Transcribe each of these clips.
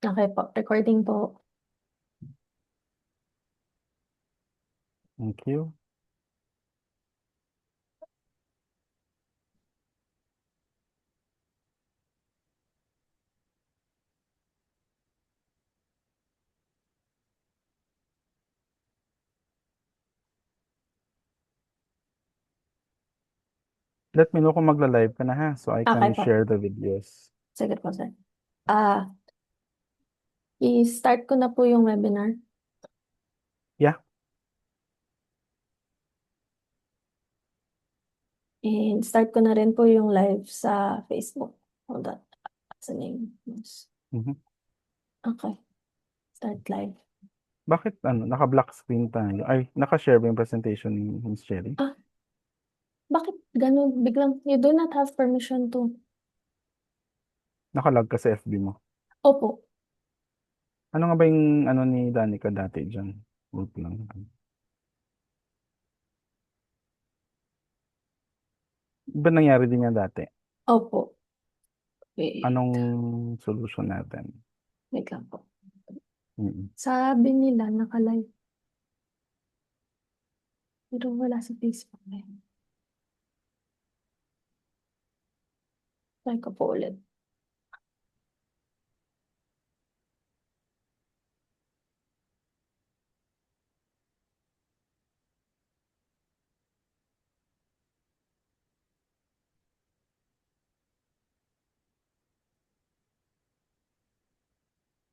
Okay po, recording po. Thank you. Let me know kung magla-live ka na ha, so I Okay can po. share the videos. Sige po, sir. I-start ko na po yung webinar. Yeah. And start ko na rin po yung live sa Facebook. Hold on. What's the name? Mhm. Okay. Start live. Bakit naka-black screen tayo? Ay, naka-share ba yung presentation ni Ms. Cherry? Bakit ganun? Biglang, you do not have permission to. Naka-log ka sa FB mo. Opo. Ano nga ba yung ni Danica dati dyan? Wait lang. Ba nangyari din yan dati? Opo. Wait. Anong solution natin? Wait lang po. Mm. Sabi nila, naka-live. Pero wala sa Facebook na yun. Try ko po ulit.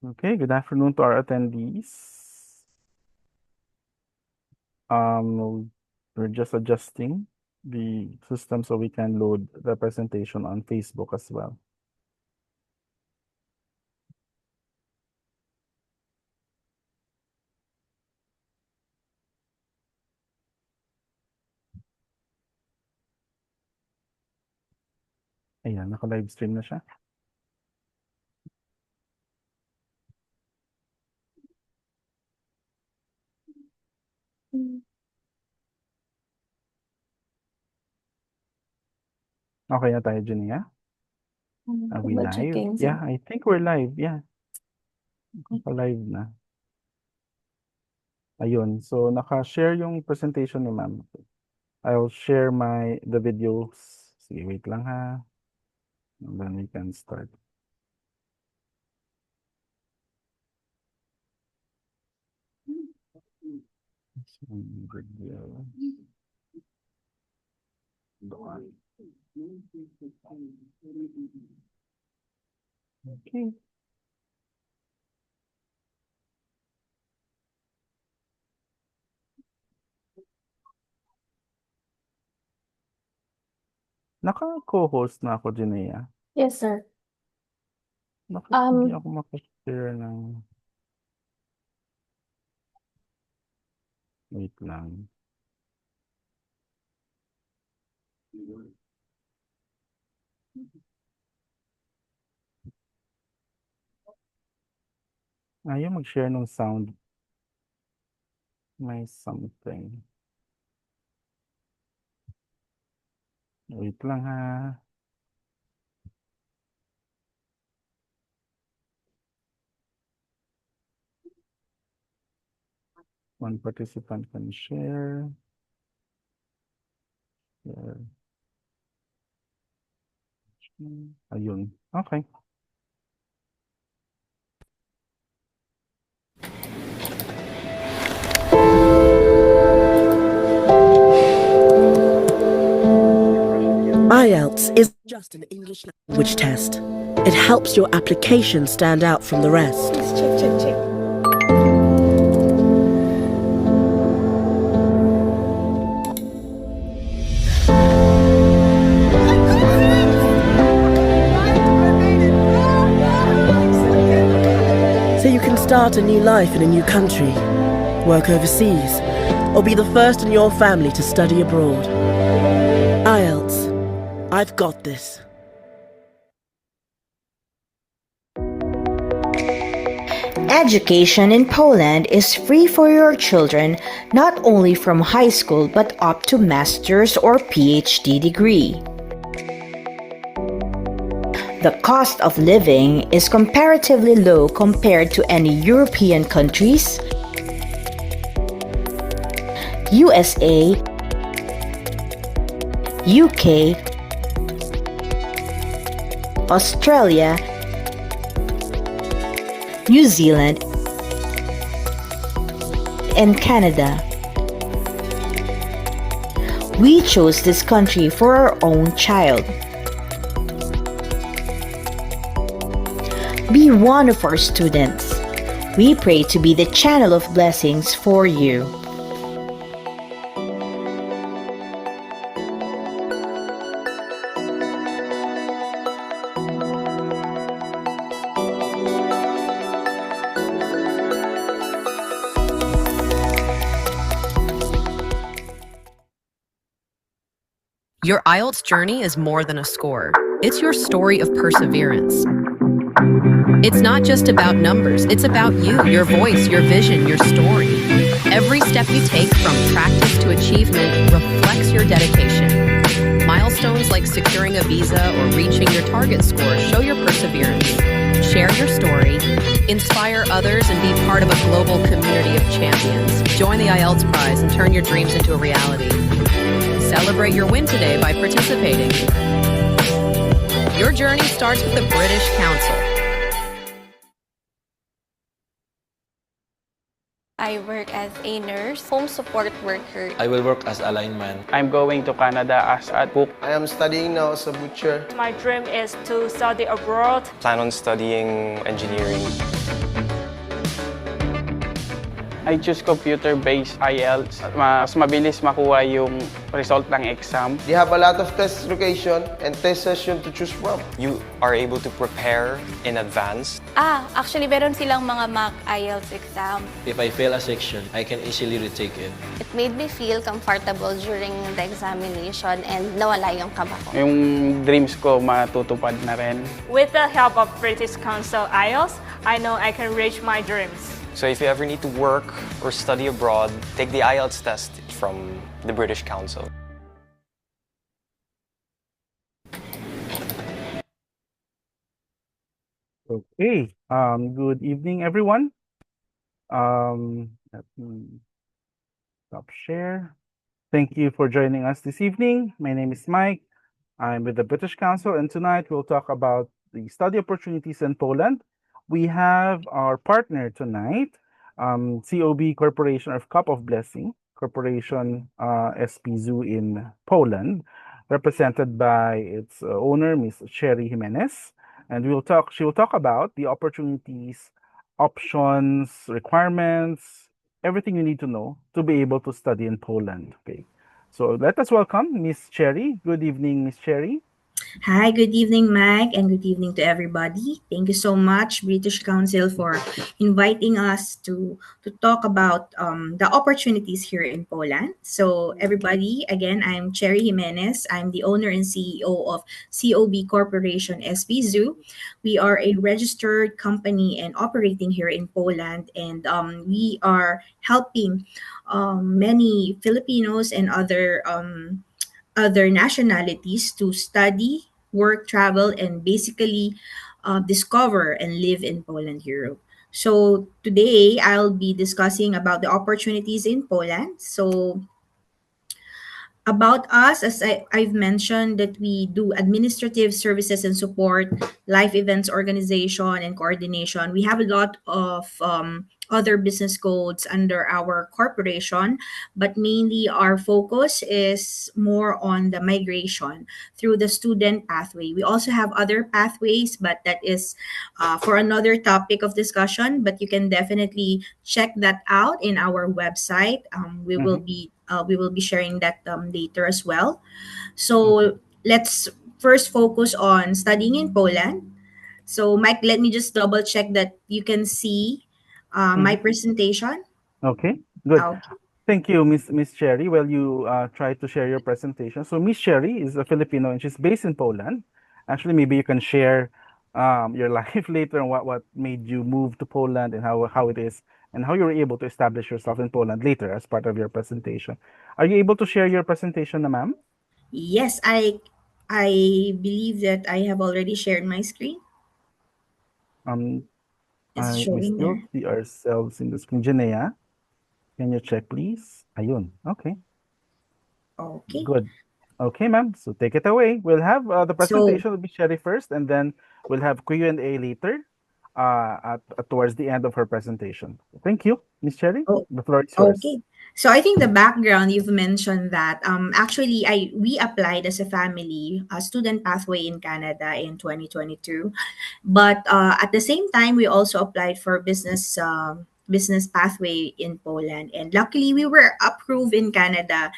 Okay, good afternoon to our attendees. We're just adjusting the system so we can load the presentation on Facebook as well. Ayan, naka-live stream na siya. Okay na tayo, Junia? Are we live? Checking, Yeah, I think we're live. Yeah. Naka-live na. Ayun. So, naka-share yung presentation ni ma'am. I'll share the videos. Sige, wait lang ha. And then we can start. Video. Doon. Okay. Naka-co-host na ako, Jinea. Yes, sir. Bakit hindi ako makashare ng... Wait lang. Ayaw mag-share ng sound. May something. Wait lang ha. One participant can share. Share. Ayun. Okay. IELTS is just an English language test. It helps your application stand out from the rest. Check. So you can start a new life in a new country, work overseas, or be the first in your family to study abroad. IELTS. I've got this. Education in Poland is free for your children, not only from high school but up to master's or PhD degree. The cost of living is comparatively low compared to any European countries, USA, UK, Australia, New Zealand, and Canada. We chose this country for our own child. Be one of our students. We pray to be the channel of blessings for you. Your IELTS journey is more than a score. It's your story of perseverance. It's not just about numbers, it's about you, your voice, your vision, your story. Every step you take from practice to achievement reflects your dedication. Milestones like securing a visa or reaching your target score show your perseverance. Share your story, inspire others, and be part of a global community of champions. Join the IELTS Prize and turn your dreams into a reality. Celebrate your win today by participating. Your journey starts with the British Council. I work as a nurse, home support worker. I will work as a lineman. I'm going to Canada as a cook. I am studying now as a butcher. My dream is to study abroad. Plan on studying engineering. I choose computer-based IELTS. Mas mabilis makuha yung result ng exam. They have a lot of test location and test session to choose from. You are able to prepare in advance. Actually, meron silang mga mock IELTS exam. If I fail a section, I can easily retake it. It made me feel comfortable during the examination and nawala yung kaba ko. Yung dreams ko matutupad na rin. With the help of British Council IELTS, I know I can reach my dreams. So if you ever need to work or study abroad, take the IELTS test from the British Council. Okay. Good evening, everyone. Let me stop share. Thank you for joining us this evening. My name is Mike. I'm with the British Council, and tonight we'll talk about the study opportunities in Poland. We have our partner tonight, COB Corporation of Cup of Blessing, Corporation SPZU in Poland, represented by its owner, Ms. Cherry Jimenez. And she will talk about the opportunities, options, requirements, everything you need to know to be able to study in Poland. Okay. So let us welcome Ms. Cherry. Good evening, Ms. Cherry. Hi, good evening, Mike, and good evening to everybody. Thank you so much, British Council, for inviting us to talk about the opportunities here in Poland. So, everybody, again, I'm Cherry Jimenez. I'm the owner and CEO of COB Corporation SPZU. We are a registered company and operating here in Poland, and we are helping many Filipinos and other nationalities to study, work, travel, and basically discover and live in Poland, Europe. So today I'll be discussing about the opportunities in Poland. So about us, as I've mentioned, that we do administrative services and support, life events organization and coordination. We have a lot of other business codes under our corporation, but mainly our focus is more on the migration through the student pathway. We also have other pathways, but that is for another topic of discussion, but you can definitely check that out in our website. We will be sharing that later as well. So let's first focus on studying in Poland. So Mike, let me just double check that you can see my presentation. Okay, good. Okay. Thank you, Miss Cherry. Well, you tried to share your presentation. So Miss Cherry is a Filipino and she's based in Poland. Actually, maybe you can share your life later and what made you move to Poland and how it is and how you were able to establish yourself in Poland later as part of your presentation. Are you able to share your presentation, ma'am? Yes, I I believe that I have already shared my screen. Um, It's we showing still there. see ourselves in the screen. Janea, can you check, please? Ayun. Okay, Okay. good. Okay, ma'am. So take it away. We'll have the So, presentation will be Sherry first, and then we'll have Q&A later, towards the end of her presentation. Thank you, Miss Sherry. oh, The floor is yours. okay. So I think the background you've mentioned that actually we applied as a family a student pathway in Canada in 2022, but at the same time we also applied for business pathway in Poland, and luckily we were approved in Canada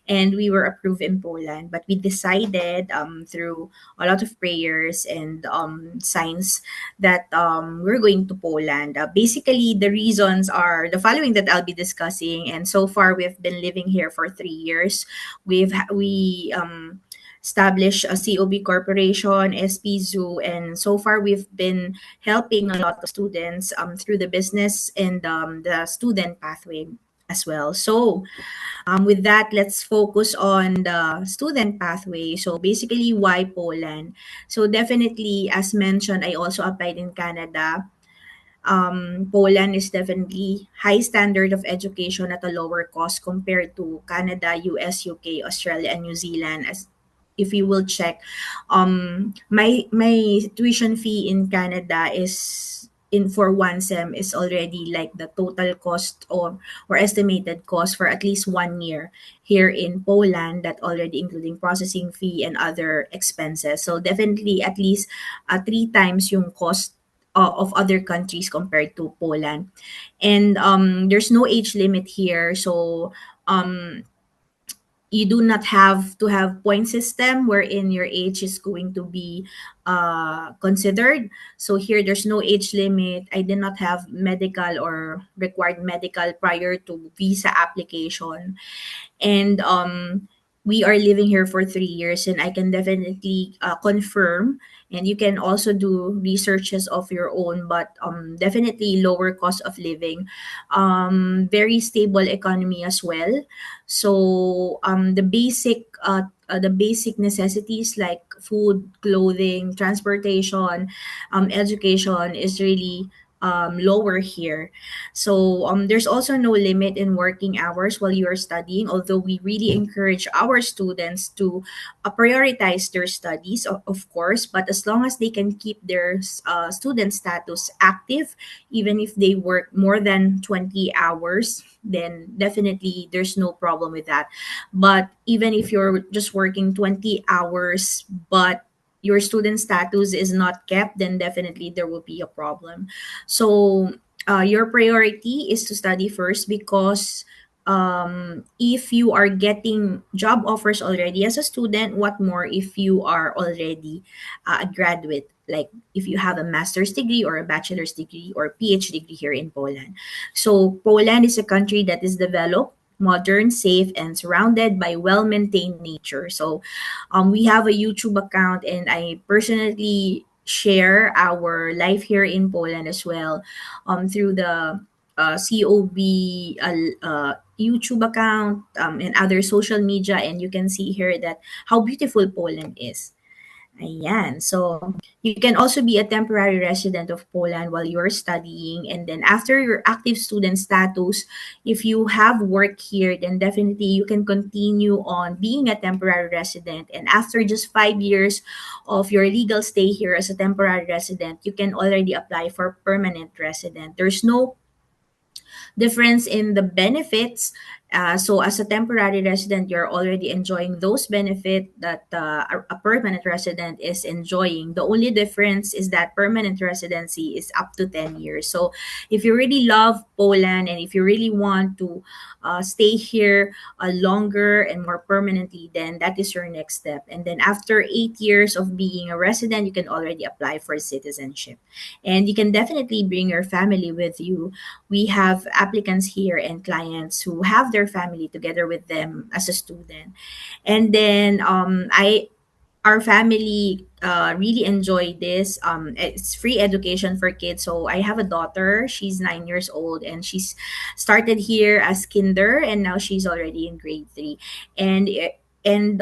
and we were approved in Poland. But we decided through a lot of prayers and signs that we're going to Poland. Basically, the reasons are the following that I'll be discussing. And so far, we've been living here for 3 years. We established a COB corporation, SP Zoo, and so far we've been helping a lot of students through the business and the student pathway as well. So with that, let's focus on the student pathway. So basically, why Poland? So definitely, as mentioned, I also applied in Canada. Poland is definitely high standard of education at a lower cost compared to Canada, US, UK, Australia, and New Zealand. As if you will check, my tuition fee in Canada is in for one sem is already like the total cost or estimated cost for at least 1 year here in Poland, that already including processing fee and other expenses. So definitely at least 3 times yung cost of other countries compared to Poland. And there's no age limit here. So um, you do not have to have point system wherein your age is going to be considered. So here there's no age limit. I did not have medical or required medical prior to visa application. And we are living here for 3 years, and I can definitely confirm, and you can also do researches of your own, but definitely lower cost of living, very stable economy as well. So the basic necessities like food, clothing, transportation, education is really lower here. So there's also no limit in working hours while you are studying, although we really encourage our students to prioritize their studies, of course, but as long as they can keep their student status active, even if they work more than 20 hours, then definitely there's no problem with that. But even if you're just working 20 hours, but your student status is not kept, then definitely there will be a problem. So your priority is to study first, because if you are getting job offers already as a student, what more if you are already a graduate, like if you have a master's degree or a bachelor's degree or PhD degree here in Poland. So Poland is a country that is developed, modern, safe, and surrounded by well-maintained nature. So we have a YouTube account, and I personally share our life here in Poland as well through the COB YouTube account and other social media, and you can see here that how beautiful Poland is. Ayan. So you can also be a temporary resident of Poland while you're studying. And then after your active student status, if you have work here, then definitely you can continue on being a temporary resident. And after just 5 years of your legal stay here as a temporary resident, you can already apply for permanent resident. There's no difference in the benefits. So as a temporary resident, you're already enjoying those benefits that a permanent resident is enjoying. The only difference is that permanent residency is up to 10 years. So if you really love Poland and if you really want to stay here longer and more permanently, then that is your next step. And then after 8 years of being a resident, you can already apply for citizenship. And you can definitely bring your family with you. We have applicants here and clients who have their family together with them as a student. And then our family really enjoy this. It's free education for kids. So I have a daughter. She's 9 years old, and she's started here as kinder, and now she's already in grade 3. And and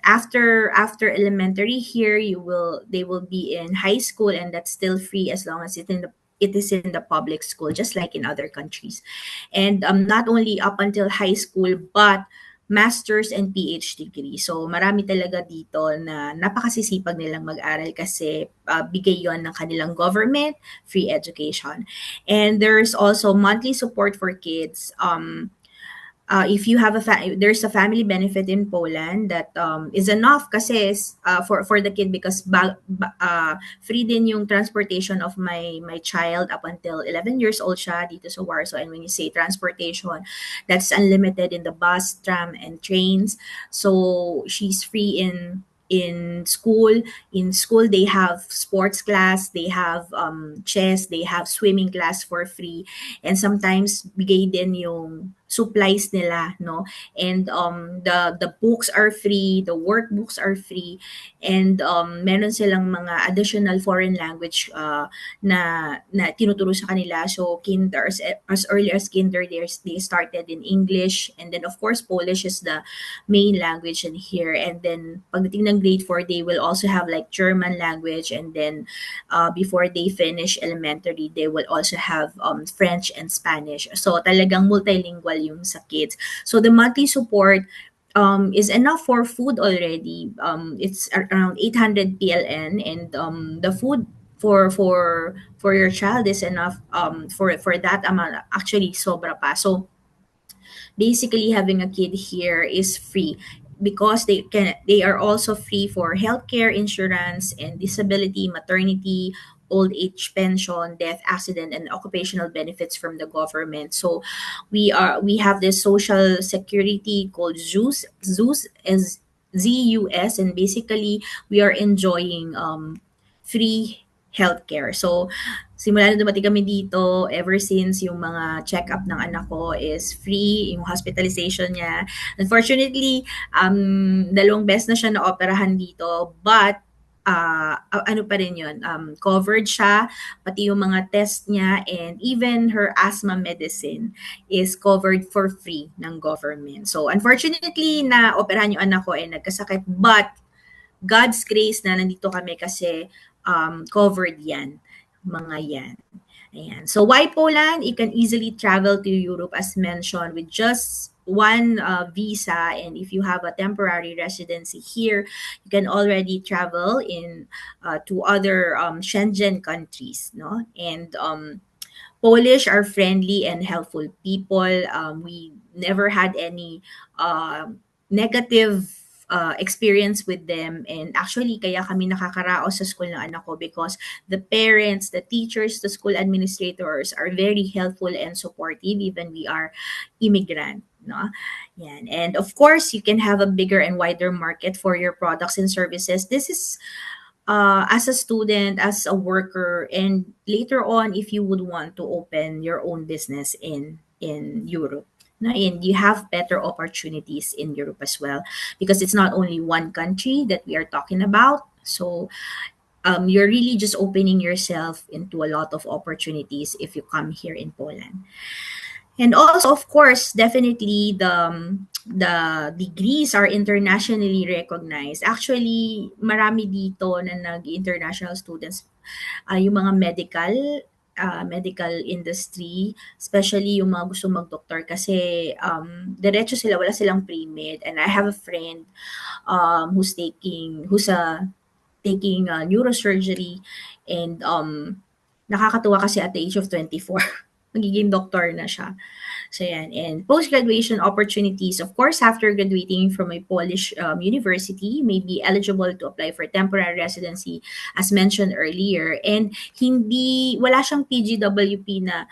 after elementary here, they will be in high school, and that's still free as long as it is in the public school, just like in other countries. And not only up until high school, but master's and PhD degree. So marami talaga dito na napakasisipag nilang mag-aral kasi bigay yon ng kanilang government, free education. And there's also monthly support for kids. If you have there's a family benefit in Poland that is enough kasi for the kid, because free din yung transportation of my child up until 11 years old siya dito sa Warsaw. And when you say transportation, that's unlimited in the bus, tram, and trains. So she's free in school. In school, they have sports class, they have chess, they have swimming class for free, and sometimes bigay din yung supplies nila, no? And the books are free, the workbooks are free, and meron silang mga additional foreign language na tinuturo sa kanila. So kinder, as early as kinder, they started in English, and then of course Polish is the main language in here. And then pagdating ng grade 4, they will also have like German language, and then before they finish elementary, they will also have French and Spanish. So talagang multilingual yung sa kids. So the monthly support is enough for food already. It's around 800 PLN, and the food for your child is enough for that amount. Actually, sobra pa. So basically, having a kid here is free, because they are also free for healthcare insurance and disability, maternity, old age pension, death, accident, and occupational benefits from the government. So we have this social security called ZUS, is ZUS, and basically we are enjoying free healthcare. So simula na dumating kami dito, ever since yung mga check-up ng anak ko is free, yung hospitalization niya. Unfortunately, 2 beses na siya na-operahan dito, but ano pa rin yun, covered siya, pati yung mga test niya, and even her asthma medicine is covered for free ng government. So unfortunately, na-operahan yung anak ko and nagkasakit, but God's grace na nandito kami kasi covered yan, mga yan. Ayan. So why Poland? You can easily travel to Europe as mentioned with just one visa, and if you have a temporary residency here, you can already travel in to other Schengen countries, no? And Polish are friendly and helpful people. We never had any negative experience with them, and actually kaya kami nakakaraos sa school ng anak ko because the parents, the teachers, the school administrators are very helpful and supportive, even we are immigrant, no? Yan. And of course, you can have a bigger and wider market for your products and services. This is as a student, as a worker, and later on if you would want to open your own business in Europe. And you have better opportunities in Europe as well, because it's not only one country that we are talking about. So you're really just opening yourself into a lot of opportunities if you come here in Poland. And also, of course, definitely the degrees are internationally recognized. Actually, marami dito na nag-international students, yung mga medical industry, especially yung mga gusto mag-doctor kasi diretso sila, wala silang pre-med. And I have a friend who's taking neurosurgery, and nakakatuwa kasi at the age of 24 magiging doctor na siya. So yan. And post-graduation opportunities, of course, after graduating from a Polish university, you may be eligible to apply for temporary residency as mentioned earlier. And wala siyang PGWP na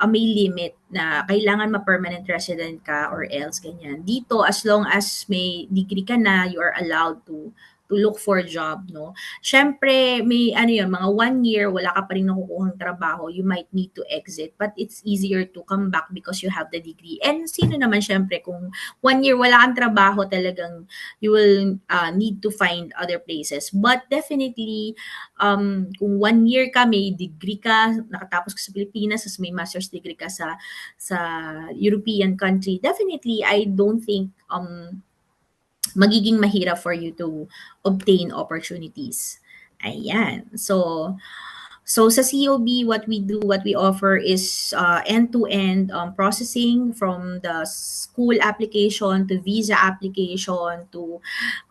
may limit na kailangan ma-permanent resident ka or else ganyan. Dito, as long as may degree ka na, you are allowed to look for a job, no? Syempre, may mga 1 year, wala ka pa rin nakukuhang trabaho, you might need to exit, but it's easier to come back because you have the degree. And sino naman syempre, kung 1 year wala kang trabaho, talagang you will need to find other places. But definitely, kung 1 year ka, may degree ka, nakatapos ka sa Pilipinas, as may master's degree ka sa European country, definitely, I don't think magiging mahirap for you to obtain opportunities. Ayan. So sa COB, what we offer is end-to-end processing from the school application to visa application to,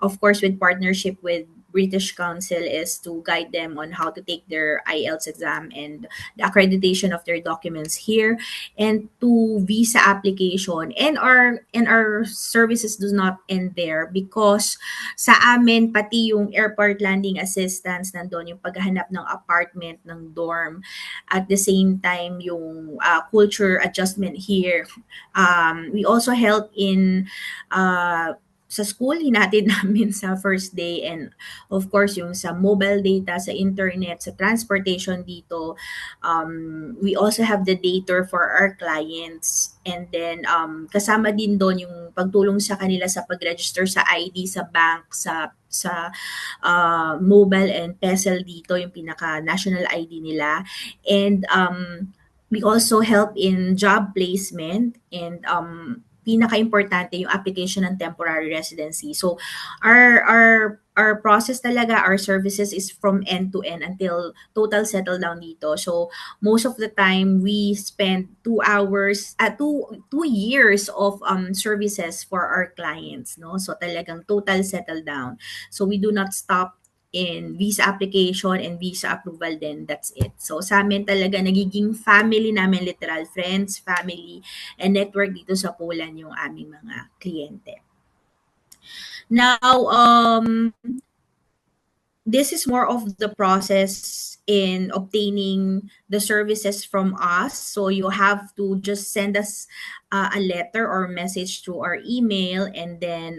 of course, with partnership with British Council is to guide them on how to take their IELTS exam and the accreditation of their documents here, and to visa application. And our services do not end there, because sa amin pati yung airport landing assistance nandun, yung paghahanap ng apartment, ng dorm, at the same time yung culture adjustment here. We also help in sa school, hinatid namin sa first day, and of course yung sa mobile data, sa internet, sa transportation dito. We also have the dater for our clients, and then kasama din doon yung pagtulong sa kanila sa pag-register sa ID sa bank, sa mobile and PESEL dito, yung pinaka national ID nila. And we also help in job placement, and pinaka-importante yung application ng temporary residency. So our process talaga, our services is from end to end until total settle down dito. So most of the time we spend 2 years of services for our clients, no? So talagang total settle down. So we do not stop in visa application and visa approval, then that's it. So sa amin talaga nagiging family namin, literal friends, family, and network dito sa Poland yung aming mga kliyente. Now, this is more of the process in obtaining the services from us. So you have to just send us a letter or message through our email, and then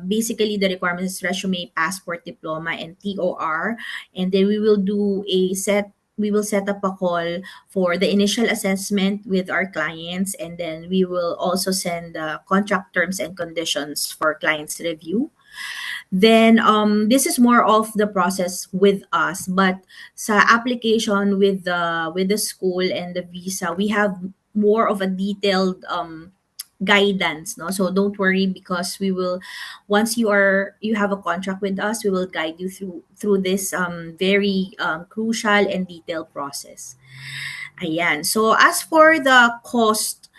basically the requirements is resume, passport, diploma, and TOR. And then we will set up a call for the initial assessment with our clients, and then we will also send the contract terms and conditions for clients review. Then this is more of the process with us, but sa application with the school and the visa, we have more of a detailed guidance, no? So don't worry, because we will, once you have a contract with us, we will guide you through this very crucial and detailed process. Ayan. So as for the cost,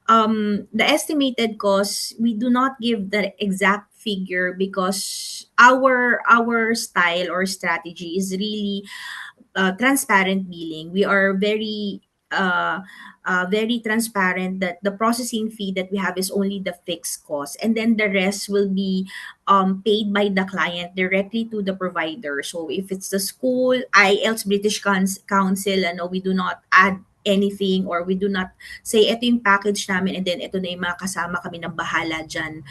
the estimated cost, we do not give the exact figure, because our style or strategy is really transparent billing. We are very transparent that the processing fee that we have is only the fixed cost, and then the rest will be paid by the client directly to the provider. So if it's the school, IELTS, British Council, we do not add anything, or we do not say ito yung package namin and then ito na yung mga kasama, kami ng bahala dyan.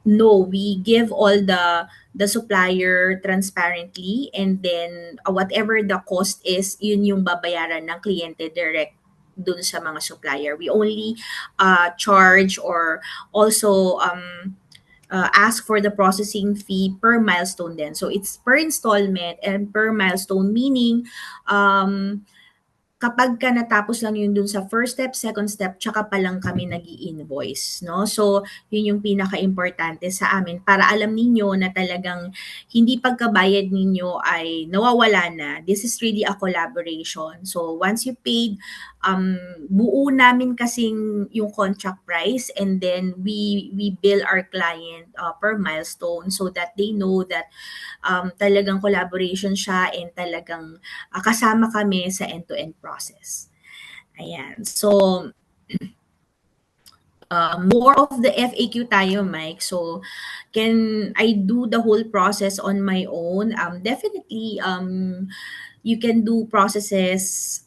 No, we give all the supplier transparently, and then whatever the cost is, yun yung babayaran ng kliyente direct dun sa mga supplier. We only charge or also ask for the processing fee per milestone then. So it's per installment and per milestone, meaning kapag ka natapos lang yun dun sa first step, second step, tsaka pa lang kami nag-i-invoice, no? So, yun yung pinaka-importante sa amin, para alam ninyo na talagang hindi pagkabayad ninyo ay nawawala na. This is really a collaboration. So, once you paid, buo namin kasing yung contract price, and then we bill our client per milestone, so that they know that talagang collaboration siya, and talagang kasama kami sa end-to-end process. Ayan. So, more of the FAQ tayo, Mike. So, can I do the whole process on my own? Definitely, you can do processes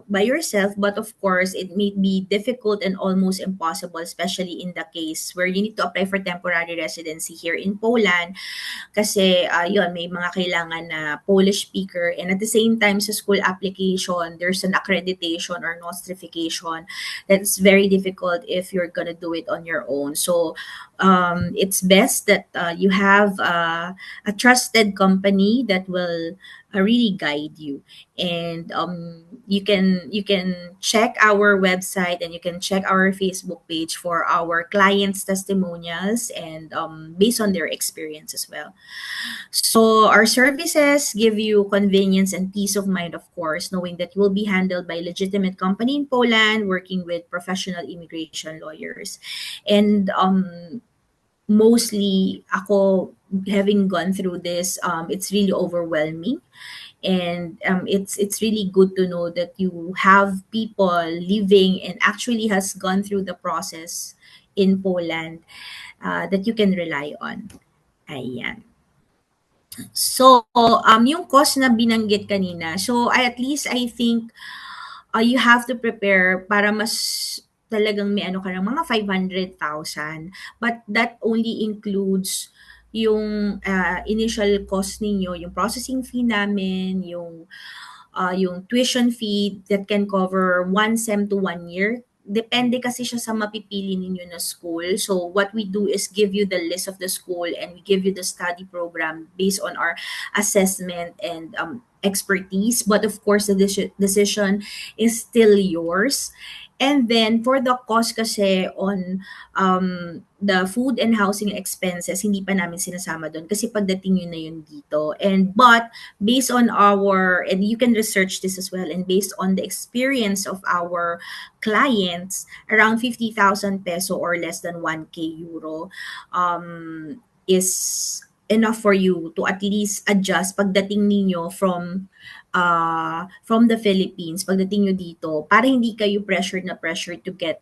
by yourself, but of course, it may be difficult and almost impossible, especially in the case where you need to apply for temporary residency here in Poland. Kasi, yun, may mga kailangan na Polish speaker, and at the same time, sa school application, there's an accreditation or nostrification that's very difficult if you're gonna do it on your own. So, it's best that you have a trusted company that will really guide you. and you can check our website and you can check our Facebook page for our clients' testimonials and based on their experience as well. So our services give you convenience and peace of mind, of course, knowing that you will be handled by a legitimate company in Poland, working with professional immigration lawyers. And mostly, ako, having gone through this, it's really overwhelming. And it's really good to know that you have people living and actually has gone through the process in Poland that you can rely on. Ayan. So, yung cost na binanggit kanina, so at least I think you have to prepare para mas talagang may ano ka ng mga 500,000. But that only includes yung initial cost ninyo, yung processing fee namin, yung tuition fee that can cover 1 sem to 1 year. Depende kasi siya sa mapipili ninyo na school. So what we do is give you the list of the school and we give you the study program based on our assessment and expertise. But of course, the decision is still yours. And then for the cost kasi on the food and housing expenses, hindi pa namin sinasama doon kasi pagdating yun na yun dito. But based on and you can research this as well, and based on the experience of our clients, around 50,000 peso or less than 1K euro is enough for you to at least adjust pagdating ninyo from the Philippines, pagdating nyo dito, para hindi kayo pressured to get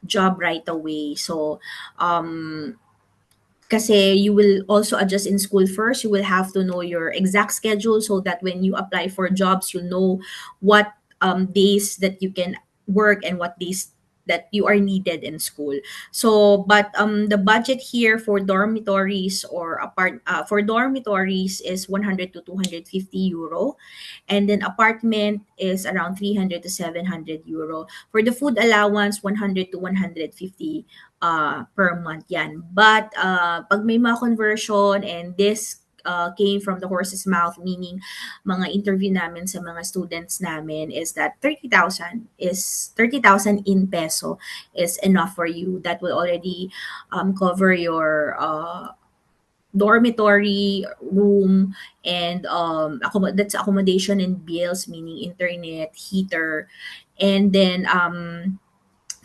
job right away. So, kasi you will also adjust in school first. You will have to know your exact schedule so that when you apply for jobs, you'll know what days that you can work and what days that you are needed in school. So, but the budget here for dormitories for dormitories is 100 to 250 euro, and then apartment is around 300 to 700 euro. For the food allowance, 100 to 150 per month yan. But pag may mga conversion, and this came from the horse's mouth, meaning mga interview namin sa mga students namin, is that 30,000 in peso is enough for you. That will already cover your dormitory room and that's accommodation and bills, meaning internet, heater, and then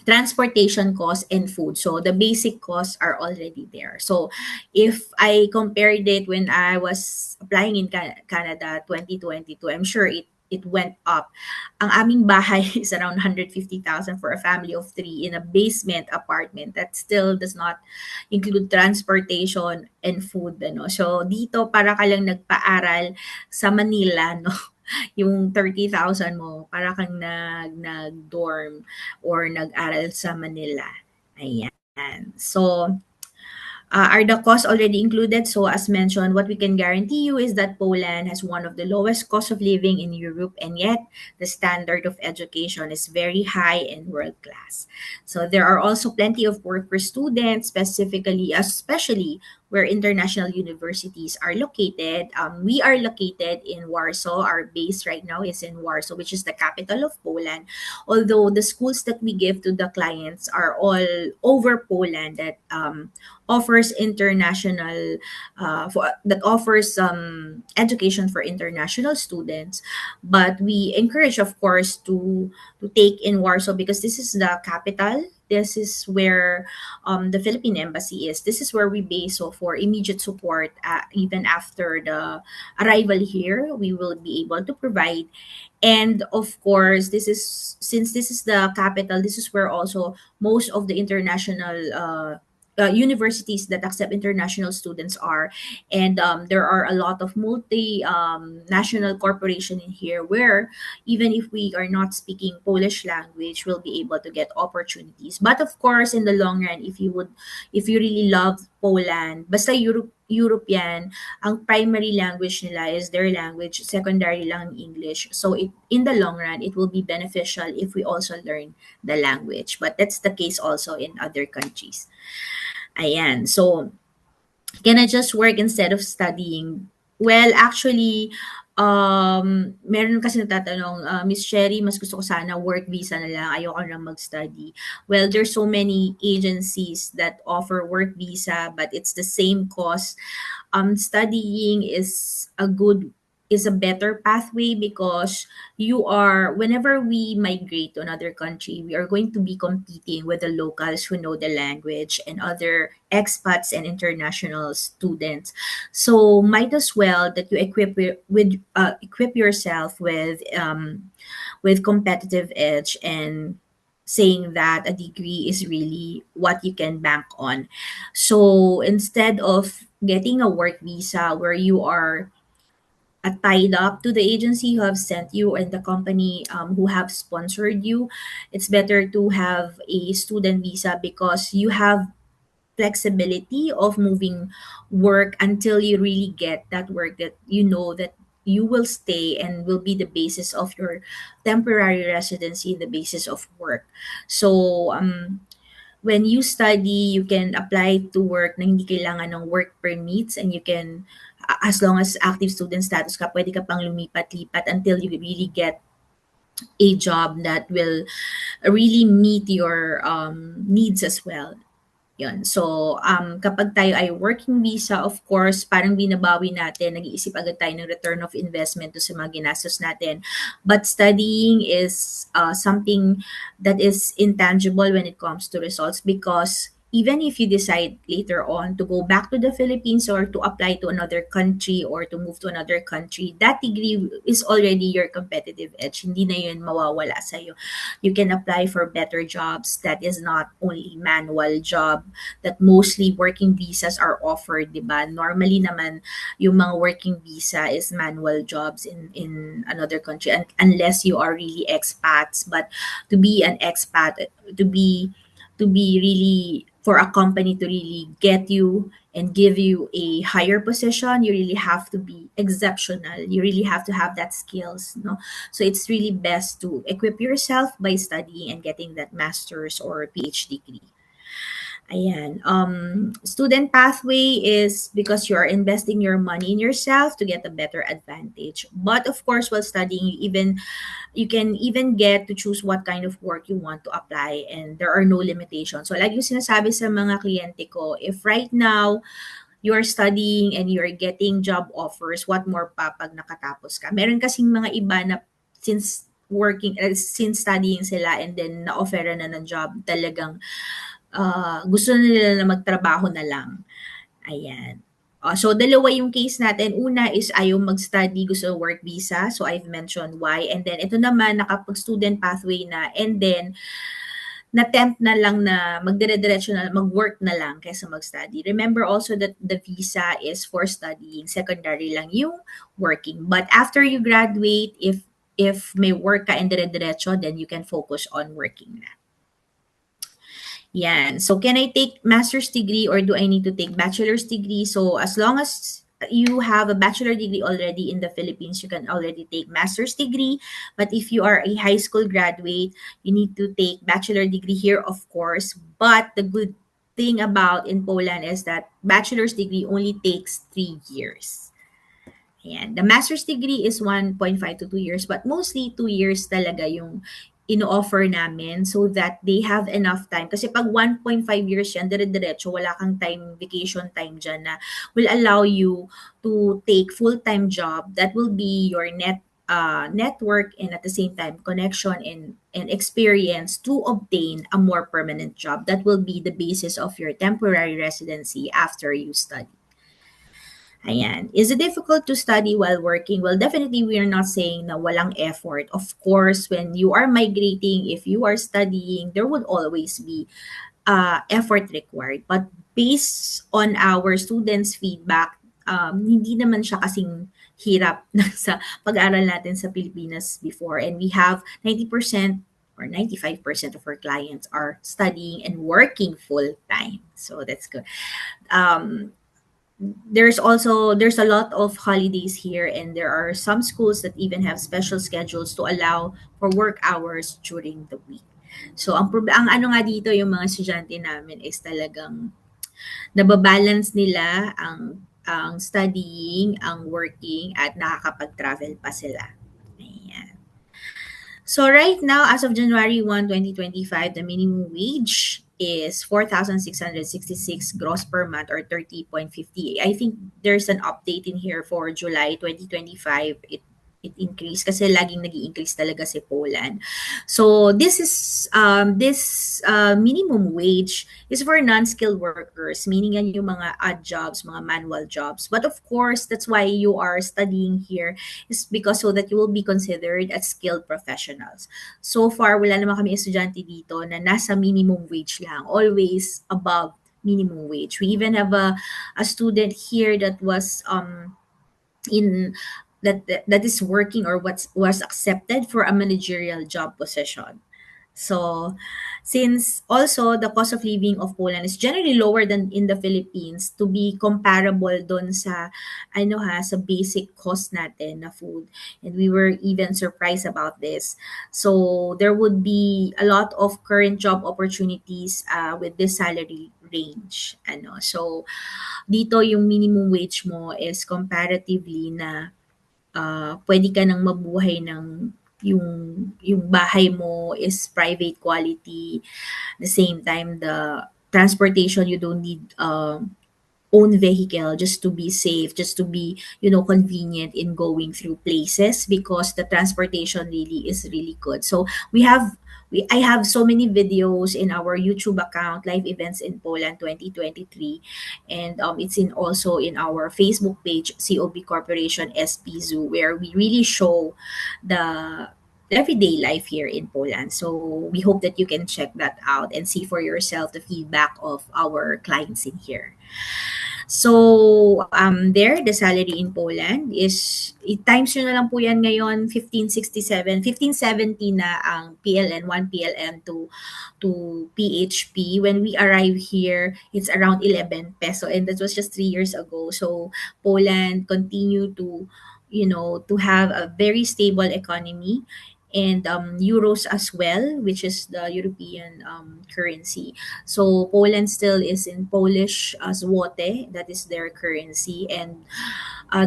transportation costs and food. So the basic costs are already there. So if I compared it when I was applying in Canada 2022, I'm sure it went up. Ang aming bahay is around 150,000 for a family of 3 in a basement apartment. That still does not include transportation and food. Ano? So dito para ka lang nagpaaral sa Manila, no? Yung 30,000 mo, para kang nag-dorm or nag-aral sa Manila. Ayan. So, are the costs already included? So as mentioned, what we can guarantee you is that Poland has one of the lowest cost of living in Europe, and yet the standard of education is very high and world-class. So there are also plenty of work for students, especially where international universities are located. We are located in Warsaw. Our base right now is in Warsaw, which is the capital of Poland. Although the schools that we give to the clients are all over Poland that offers international education for international students. But we encourage, of course, to take in Warsaw because this is the capital. This is where the Philippine Embassy is. This is where we base. So for immediate support, even after the arrival here, we will be able to provide. And of course, since this is the capital, this is where also most of the international universities that accept international students are. And there are a lot of national corporation in here where even if we are not speaking Polish language, we'll be able to get opportunities. But of course, in the long run, if you really love Poland, basta European, ang primary language nila is their language, secondary lang English. So in the long run, it will be beneficial if we also learn the language. But that's the case also in other countries. Ayan. So, can I just work instead of studying? Well, actually, meron kasi natatanong, Miss Sherry, mas gusto ko sana work visa na lang, ayoko na mag-study. Well, there's so many agencies that offer work visa, but it's the same cost. Studying is a better pathway because whenever we migrate to another country, we are going to be competing with the locals who know the language and other expats and international students. So might as well that you equip yourself with competitive edge, and saying that a degree is really what you can bank on. So instead of getting a work visa where you are tied up to the agency who have sent you and the company who have sponsored you, it's better to have a student visa because you have flexibility of moving work until you really get that work that you know that you will stay and will be the basis of your temporary residency, the basis of work. So when you study, you can apply to work na hindi kailangan ng work permits, and you can, as long as active student status ka, pwede ka pang lumipat-lipat until you really get a job that will really meet your needs as well. Yun. So, kapag tayo ay working visa, of course, parang binabawi natin, nag-iisip agad tayo ng return of investment to sa mga ginastos natin. But studying is something that is intangible when it comes to results, because even if you decide later on to go back to the Philippines or to apply to another country or to move to another country, that degree is already your competitive edge. Hindi na yun mawawala sa'yo. You can apply for better jobs that is not only manual job, that mostly working visas are offered, di ba? Normally naman, yung mga working visa is manual jobs in another country, unless you are really expats. But to be an expat, to be really, for a company to really get you and give you a higher position, you really have to be exceptional. You really have to have that skills, no? So it's really best to equip yourself by studying and getting that master's or PhD degree. Ayan. Student pathway is because you are investing your money in yourself to get a better advantage. But of course, while studying, you can even get to choose what kind of work you want to apply, and there are no limitations. So like yung sinasabi sa mga kliyente ko, if right now you are studying and you are getting job offers, what more pa pag nakatapos ka? Meron kasing mga iba na since studying sila and then na-offeran na ng job, talagang gusto nila na magtrabaho na lang. Ayan. So, dalawa yung case natin. Una is ayaw mag-study, gusto work visa. So, I've mentioned why. And then, ito naman, nakapag-student pathway na. And then, na-tempt na lang na magdire-diretso na, mag-work na lang kaysa mag-study. Remember also that the visa is for studying. Secondary lang yung working. But after you graduate, if may work ka and dire-diretso, then you can focus on working na. Yan. So, can I take master's degree or do I need to take bachelor's degree? So, as long as you have a bachelor degree already in the Philippines, you can already take master's degree. But if you are a high school graduate, you need to take bachelor degree here, of course. But the good thing about in Poland is that bachelor's degree only takes 3 years. Ayan. The master's degree is 1.5 to 2 years, but mostly 2 years talaga yung ino-offer namin so that they have enough time. Kasi pag 1.5 years yan, dire-diretso, wala kang time, vacation time dyan na will allow you to take full-time job that will be your network and at the same time connection and experience to obtain a more permanent job that will be the basis of your temporary residency after you study. Ayan. Is it difficult to study while working? Well, definitely we are not saying na walang effort. Of course, when you are migrating, if you are studying, there would always be effort required. But based on our students' feedback, hindi naman siya kasing hirap sa pag-aaral natin sa Pilipinas before. And we have 90% or 95% of our clients are studying and working full-time. So that's good. There's a lot of holidays here, and there are some schools that even have special schedules to allow for work hours during the week. So ang ano nga dito yung mga estudyante namin is talagang nababalance nila ang ang studying, ang working, at nakakapag-travel pa sila. Ayan. So right now, as of January 1, 2025, the minimum wage is 4,666 gross per month or 30.50. I think there's an update in here for July 2025. It increased kasi laging nag-i-increase talaga si Poland. So this is minimum wage is for non-skilled workers, meaning yan yung mga odd jobs, mga manual jobs. But of course, that's why you are studying here is because so that you will be considered as skilled professionals. So far, wala naman kami estudyante dito na nasa minimum wage lang, always above minimum wage. We even have a student here that was in that is working or was accepted for a managerial job position. So, since also the cost of living of Poland is generally lower than in the Philippines, to be comparable doon sa sa basic cost natin na food, and we were even surprised about this. So there would be a lot of current job opportunities with this salary range. So dito yung minimum wage mo is comparatively na pwede ka nang mabuhay ng yung bahay mo is private quality. At the same time, the transportation, you don't need own vehicle just to be safe, just to be convenient in going through places, because the transportation really is really good. So I have so many videos in our YouTube account, Live Events in Poland 2023, and it's also in our Facebook page, COB Corporation SP Zoo, where we really show the everyday life here in Poland. So we hope that you can check that out and see for yourself the feedback of our clients in here. So, the salary in Poland is, times nyo na lang po yan ngayon, 1567, 1570 na ang PLN, 1 PLN to PHP. When we arrive here, it's around 11 peso, and that was just 3 years ago. So, Poland continue to have a very stable economy, and euros as well, which is the European currency. So Poland still is in Polish złoty, that is their currency. And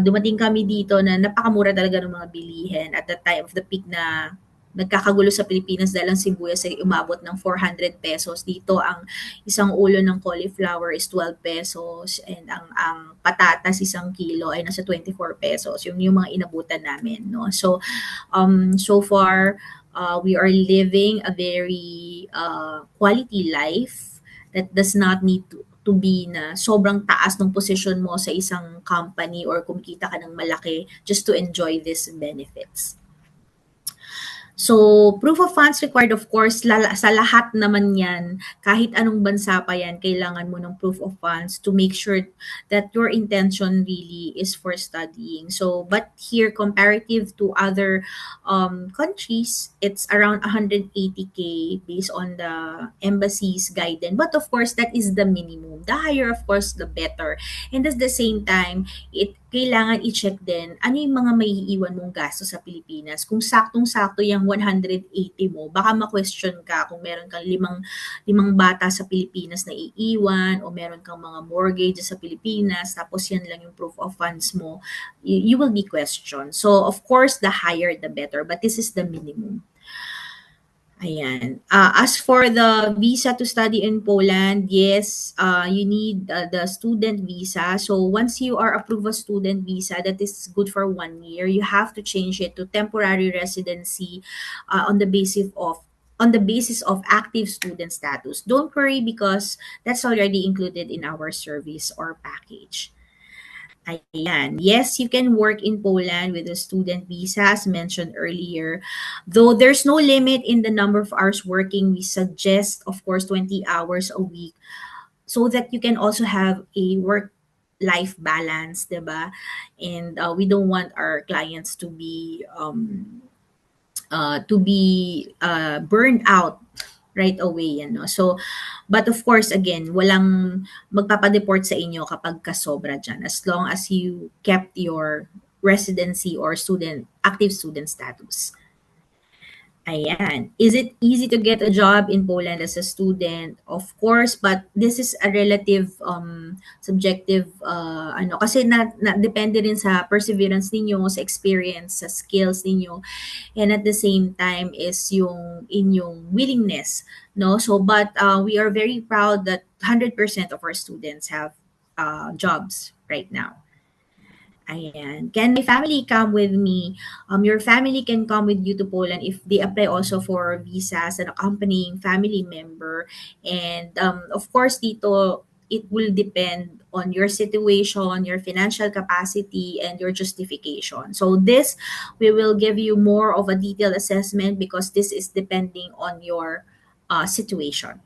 dumating kami dito na napakamura talaga ng mga bilihin at the time of the peak na nagkakagulo sa Pilipinas dahil ang sibuyas ay umabot ng 400 pesos. Dito ang isang ulo ng cauliflower is 12 pesos, and ang patatas isang kilo ay nasa 24 pesos. Yung mga inabutan namin, no? So so far we are living a very quality life that does not need to be na sobrang taas ng position mo sa isang company or kumikita ka ng malaki just to enjoy these benefits. So, proof of funds required, of course, sa lahat naman yan, kahit anong bansa pa yan, kailangan mo ng proof of funds to make sure that your intention really is for studying. So, but here, comparative to other countries, it's around 180K based on the embassy's guidance. But of course, that is the minimum. The higher, of course, the better. And at the same time, kailangan i-check din ano yung mga maiiwan mong gasto sa Pilipinas. Kung saktong-sakto yung 180 mo, baka ma-question ka kung meron kang limang bata sa Pilipinas na iiwan, o meron kang mga mortgage sa Pilipinas, tapos yan lang yung proof of funds mo, you will be questioned. So, of course, the higher, the better. But this is the minimum. Ayan. As for the visa to study in Poland, yes, you need the student visa. So once you are approved a student visa, that is good for 1 year. You have to change it to temporary residency on the basis of active student status. Don't worry, because that's already included in our service or package. Ayan. Yes, you can work in Poland with a student visa, as mentioned earlier. Though there's no limit in the number of hours working, we suggest, of course, 20 hours a week, so that you can also have a work-life balance, diba? And we don't want our clients to be burned out right away, no? So, but of course, again, walang magpapadeport sa inyo kapag kasobra dyan, as long as you kept your residency or active student status. Ayan. Is it easy to get a job in Poland as a student? Of course, but this is a relative subjective ano kasi depende rin sa perseverance ninyo, sa experience, sa skills ninyo. And at the same time is yung inyong willingness, no? So but we are very proud that 100% of our students have jobs right now. Ayan. Can my family come with me? Your family can come with you to Poland if they apply also for visa as an accompanying family member. And of course, dito, it will depend on your situation, your financial capacity, and your justification. So this, we will give you more of a detailed assessment because this is depending on your situation.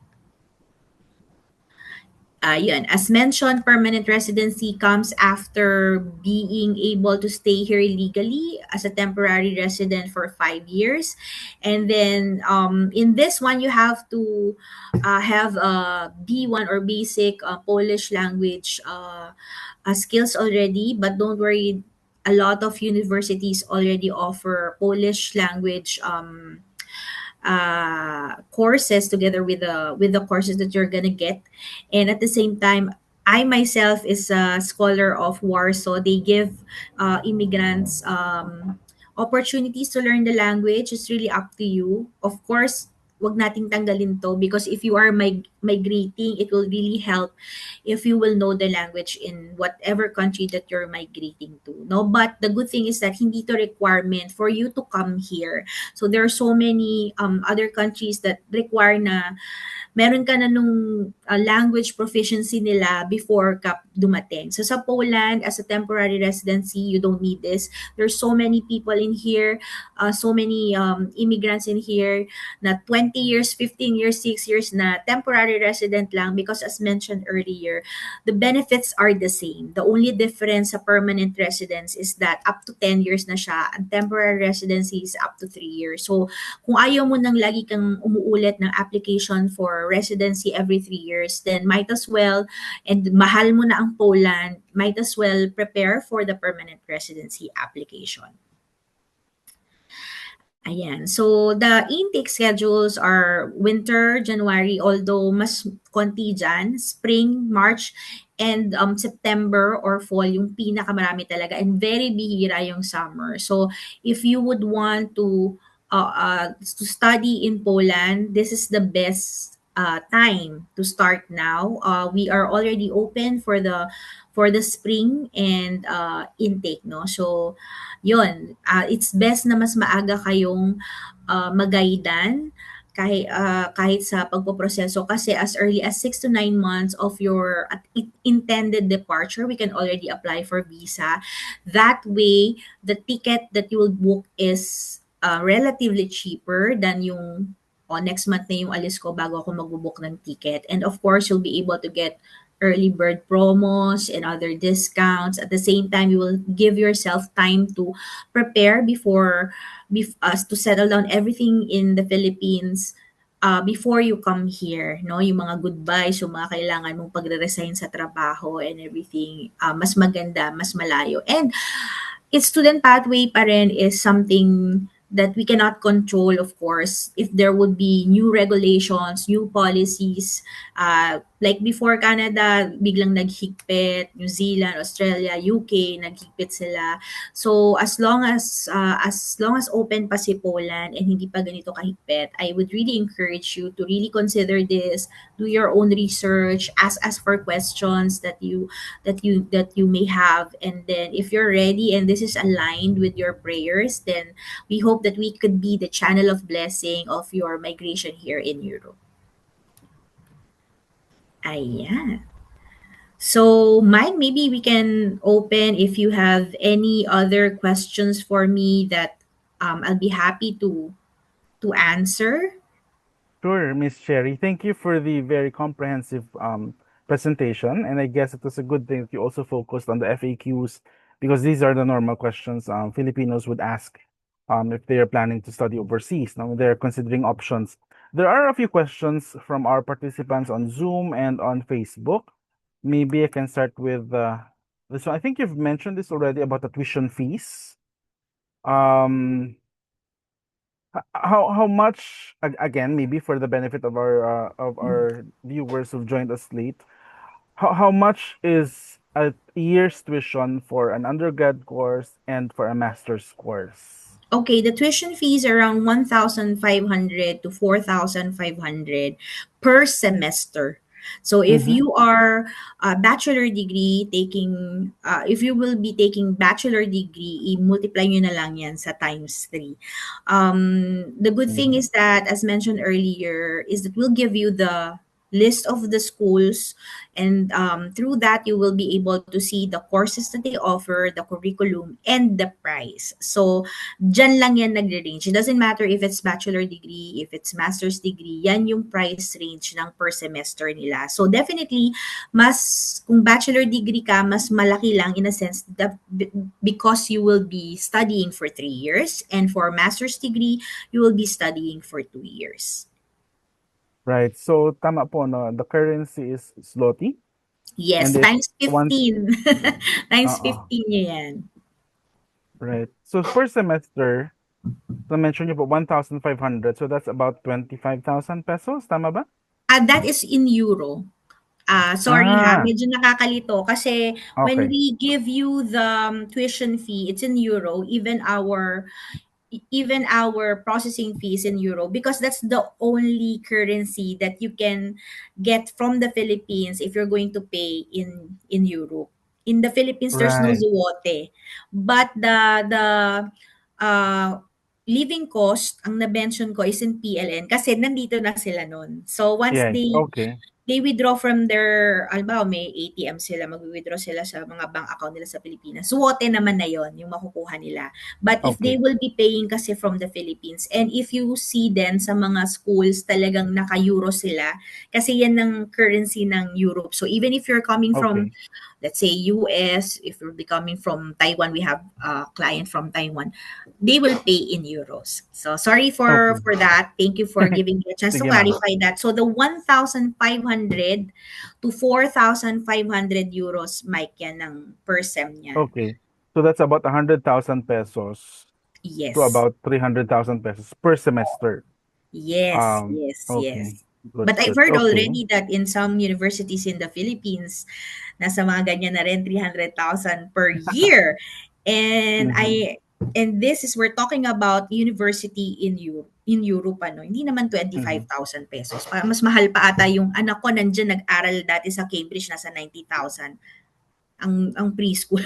Yun. As mentioned, permanent residency comes after being able to stay here legally as a temporary resident for 5 years. And then in this one, you have to have a B1 or basic Polish language skills already. But don't worry, a lot of universities already offer Polish language courses together with the courses that you're gonna get. And at the same time, I myself is a scholar of Warsaw. They give immigrants opportunities to learn the language. It's really up to you. Of course, wag nating tanggalin to because if you are migrating, it will really help if you will know the language in whatever country that you're migrating to. No, but the good thing is that hindi to requirement for you to come here. So there are so many other countries that require na meron ka na nung language proficiency nila before ka dumating. So sa Poland, as a temporary residency, you don't need this. There's so many people in here, so many immigrants in here na 20 years, 15 years, 6 years na temporary resident lang because as mentioned earlier, the benefits are the same. The only difference sa permanent residence is that up to 10 years na siya and temporary residency is up to 3 years. So kung ayaw mo nang lagi kang umuulit ng application for residency every 3 years, then might as well, and mahal mo na ang Poland, might as well prepare for the permanent residency application. Ayan. So, the intake schedules are winter, January, although mas konti dyan, spring, March, and September or fall, yung pinakamarami talaga, and very bihira yung summer. So, if you would want to study in Poland, this is the best time to start now. We are already open for the spring and intake, no? So yun, it's best na mas maaga kayong magaidan kahit sa pagpoproseso kasi as early as 6 to 9 months of your intended departure, we can already apply for visa. That way, the ticket that you will book is relatively cheaper than yung next month na yung alis ko bago ako magbubook ng ticket. And of course, you'll be able to get early bird promos and other discounts. At the same time, you will give yourself time to prepare before to settle down everything in the Philippines before you come here, no? Yung mga goodbyes, yung mga kailangan mong pagre-resign sa trabaho and everything, mas maganda, mas malayo. And its student pathway pa rin is something that we cannot control, of course. If there would be new regulations, new policies, like before Canada, biglang naghigpit, New Zealand, Australia, UK, naghigpit sila. So as long as open pa si Poland and hindi pa ganito kahigpit, I would really encourage you to really consider this, do your own research, ask for questions that you may have, and then if you're ready and this is aligned with your prayers, then we hope that we could be the channel of blessing of your migration here in Europe. Ayan. So, Mike, maybe we can open if you have any other questions for me that I'll be happy to answer. Sure, Miss Cherry. Thank you for the very comprehensive presentation. And I guess it was a good thing that you also focused on the FAQs because these are the normal questions Filipinos would ask if they are planning to study overseas. Now they're considering options. There are a few questions from our participants on Zoom and on Facebook. Maybe I can start with this one. I think you've mentioned this already about the tuition fees. How much again, maybe for the benefit of our viewers who've joined us late, how much is a year's tuition for an undergrad course and for a master's course? Okay, the tuition fee is around 1,500 to 4,500 per semester. So if Mm-hmm. you are a bachelor degree taking, if you will be taking bachelor degree, i-multiply nyo na lang yan sa times 3. The good thing Mm-hmm. is that, as mentioned earlier, is that we'll give you the list of the schools, and through that you will be able to see the courses that they offer, the curriculum, and the price. So dyan lang yan nagre-range. It doesn't matter if it's bachelor degree, if it's master's degree, yan yung price range ng per semester nila. So definitely, kung bachelor degree ka, mas malaki lang in a sense that because you will be studying for 3 years, and for master's degree, you will be studying for 2 years. Right. So tama po, no? The currency is zloty. Yes, And times it's one 15. Times uh 15 nyo yan. right. So per semester, so mention niyo po 1,500. So that's about 25,000 pesos. Tama ba? That is in euro. Sorry ha, Ah, medyo nakakalito kasi when okay. we give you the tuition fee, it's in euro, even our processing fees in euro, because that's the only currency that you can get from the Philippines if you're going to pay in euro. In the Philippines, there's no Right. zloty, but the uh, living cost ang na-mention ko is in PLN kasi nandito na sila nun. So once Yes. Okay. they withdraw from their, halimbawa may ATM sila, mag-withdraw sila sa mga bank account nila sa Pilipinas. Suwote naman na yon yung makukuha nila. But if they Okay. will be paying kasi from the Philippines, and if you see then sa mga schools talagang naka-euro sila, kasi yan ang currency ng Europe. So even if you're coming from, Okay. let's say, US, if you're coming from Taiwan, we have a client from Taiwan, they will pay in euros. So sorry for Okay. that. Thank you for giving me a chance to Sige, ma'am. clarify that. So the 1,500 to 4,500 euros, Mike, yan ng per sem niyan. Okay. So that's about 100,000 pesos Yes. to about 300,000 pesos per semester. Yes, Okay. yes. Good, But I've good. heard Okay. already that in some universities in the Philippines, nasa mga ganyan na rin 300,000 per year. And Mhm. and this is, we're talking about university in Europe, ano, hindi naman Mhm. 25,000 pesos. Mas mahal pa ata yung anak ko, nandiyan nag-aral dati sa Cambridge, nasa 90,000 ang preschool,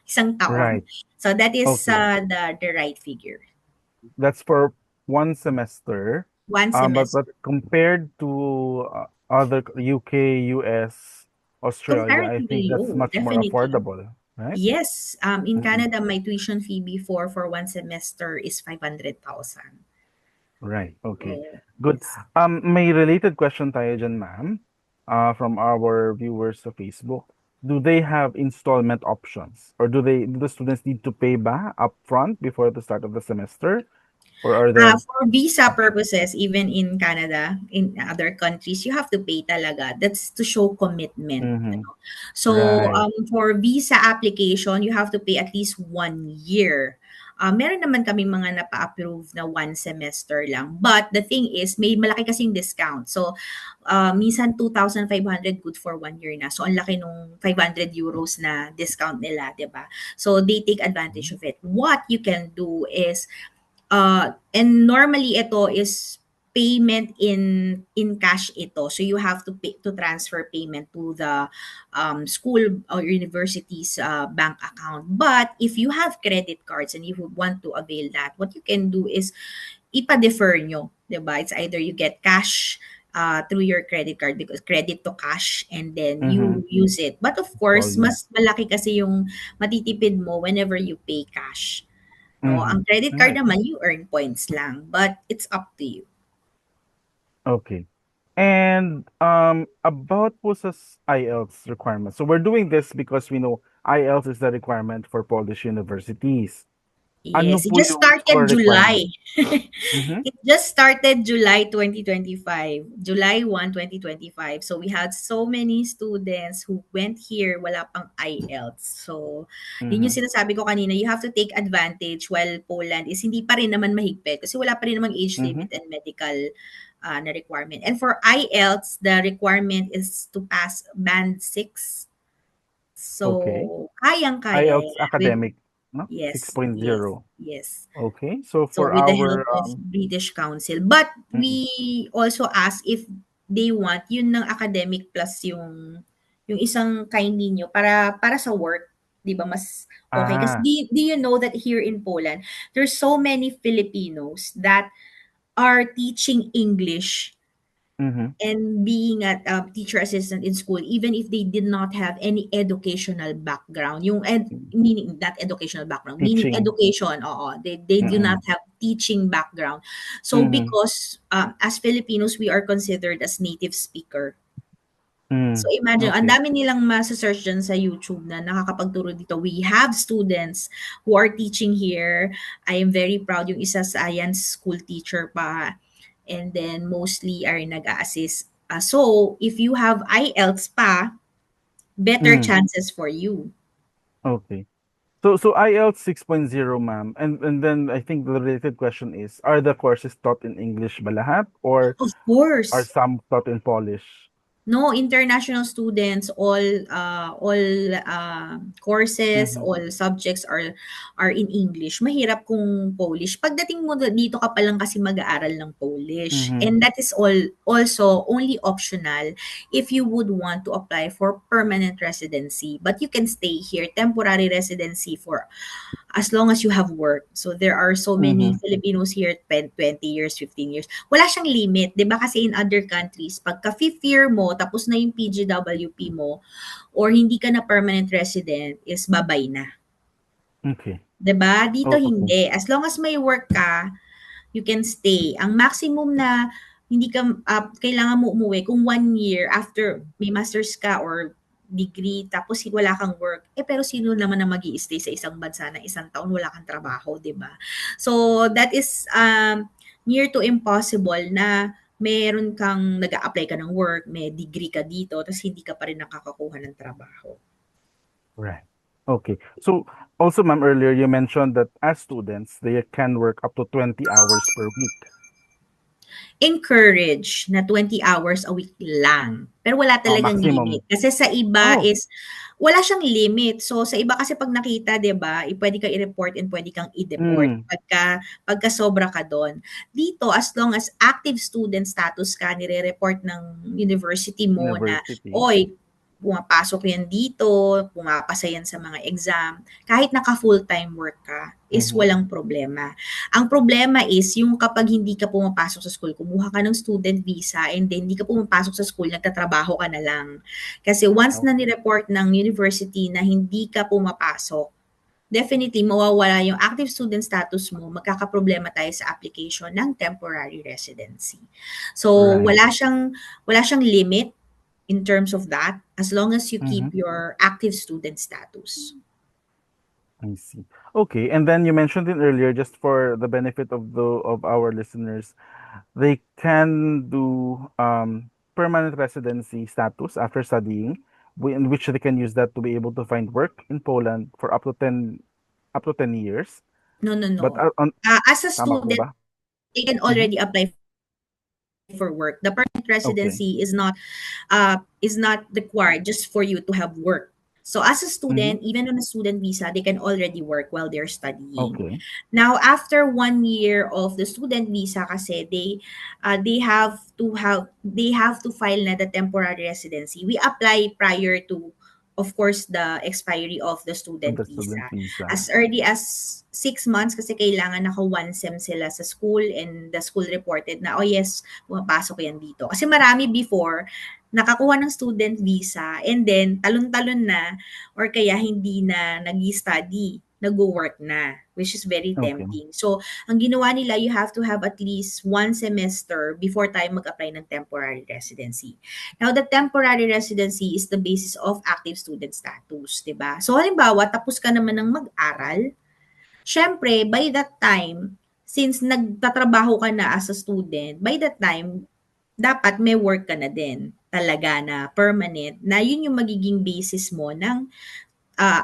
isang taon. Right. So that is Okay. the right figure. That's for one semester. One But semester. compared to other UK, US, Australia, I think Comparatively that's low, much more definitely. affordable, right? Yes, in Mm-mm. Canada, my tuition fee before for one semester is 500,000. Right. Okay. So, Good. yes. May related question tayo dyan, ma'am, from our viewers sa Facebook. Do they have installment options, or do the students need to pay ba upfront before the start of the semester, or are there For visa purposes, even in Canada, in other countries, you have to pay talaga. That's to show commitment. Mhm. Ano? So, Right. for visa application, you have to pay at least 1 year. Meron naman kaming mga napa-approve na 1 semester lang. But the thing is, may malaki kasing discount. So, minsan 2,500 good for 1 year na. So, ang laki nung 500 euros na discount nila, di ba? So, they take advantage of it. What you can do is, and normally ito is payment in cash ito. So you have to pay to transfer payment to the school or university's bank account. But if you have credit cards and you would want to avail that, what you can do is ipa-defer nyo, 'di ba? It's either you get cash through your credit card, because credit to cash, and then you Mhm. use it. But of course, Volume. mas malaki kasi yung matitipid mo whenever you pay cash. No, ang Mhm. credit card Right. naman, you earn points lang, but it's up to you. Okay. And about po sa IELTS requirements. So we're doing this because we know IELTS is the requirement for Polish universities. Ano Yes, it po just yung score started requirement? July. Mhm. It just started July 2025. July 1, 2025. So we had so many students who went here, wala pang IELTS. So, yun yung Mhm. sinasabi ko kanina, you have to take advantage while Poland is hindi pa rin naman mahigpit kasi wala pa rin namang age Mhm. limit and medical na requirement. And for IELTS, the requirement is to pass band 6. Okay. So, kayang-kaya IELTS yan. academic, no? Yes, 6.0. yes. Okay. So So for with the help our of British Council. But mm, we also ask if they want yun ng academic plus yung isang kind ninyo para sa work, 'di ba mas okay kasi ah, do you know that here in Poland there's so many Filipinos that are teaching English mhm. and being a teacher assistant in school even if they did not have any educational background meaning that educational background meaning Teaching. education they do not Mm. have teaching background so Mhm. because as Filipinos we are considered as native speaker. So imagine ang Okay. dami nilang masa-search dyan sa YouTube na nakakapagturo dito. We have students who are teaching here. I am very proud yung isa science school teacher pa and then mostly are nag-a-assist. So, if you have IELTS pa, better Mm. chances for you. Okay. So IELTS 6.0, ma'am. And then I think the related question is, are the courses taught in English ba lahat or Of are course. some taught in Polish? No, international students, all courses, Mhm. all subjects are in English. Mahirap kung Polish. Pagdating mo dito ka pa lang kasi mag-aaral ng Polish. Mhm. And that is also only optional if you would want to apply for permanent residency. But you can stay here, temporary residency for as long as you have work. So there are so many Mhm. Filipinos here 20 years, 15 years. Wala siyang limit, 'di ba? Kasi in other countries, pagka fifth year mo, tapos na yung PGWP mo or hindi ka na permanent resident is babay na. Okay. 'Di ba? Dito Okay. hindi. As long as may work ka, you can stay. Ang maximum na hindi ka kailangan mo umuwi kung 1 year after may masters ka or degree tapos wala kang work pero sino naman ang magi-stay sa isang bansa na isang taon wala kang trabaho, 'di ba? So that is near to impossible na meron kang nag-a-apply ka ng work, may degree ka dito tapos hindi ka pa rin nakakakuha ng trabaho. Right. Okay. So also, ma'am, earlier you mentioned that as students, they can work up to 20 hours per week. Encourage na 20 hours a week lang. Pero wala talagang Maximum. limit. Kasi sa iba Oh. is wala siyang limit. So sa iba kasi pag nakita, 'di ba, pwede kang i-report and pwede kang i-deport pagka sobra ka doon. Dito as long as active student status ka, nire-report ng university mo na University. oy, pumapasok yan dito, pumapasa yan sa mga exam, kahit naka full-time work ka, is Mhm. walang problema. Ang problema is yung kapag hindi ka pumapasok sa school, kumuha ka ng student visa and then hindi ka pumapasok sa school, nagtatrabaho ka na lang. Kasi once na ni-report ng university na hindi ka pumapasok, definitely mawawala yung active student status mo, magkakaproblema tayo sa application ng temporary residency. So Right. wala siyang limit in terms of that as long as you keep Mhm. your active student status. I see. Okay, and then you mentioned it earlier, just for the benefit of our listeners, they can do permanent residency status after studying, in which they can use that to be able to find work in Poland for up to 10 years. No. But As a tama po student, ba? they can already apply for work. The permanent residency is not required just for you to have work. So as a student, even on a student visa, they can already work while they're studying. Okay. Now, after 1 year of the student visa, kasi they have to file na the temporary residency. We apply prior to, of course, the expiry of the student visa. As early as 6 months kasi kailangan naka 1 sem sila sa school and the school reported na, oh yes, pumapasok yan dito. Kasi marami before, nakakuha ng student visa and then talon-talon na or kaya hindi na nag-study, nag-work na, which is very tempting. So, ang ginawa nila, you have to have at least 1 semester before tayo mag-apply ng temporary residency. Now, the temporary residency is the basis of active student status, 'di ba? So, halimbawa, tapos ka naman ng mag-aral, Syempre, by that time, since nagtatrabaho ka na as a student, by that time, dapat may work ka na din talaga na permanent, na yun yung magiging basis mo ng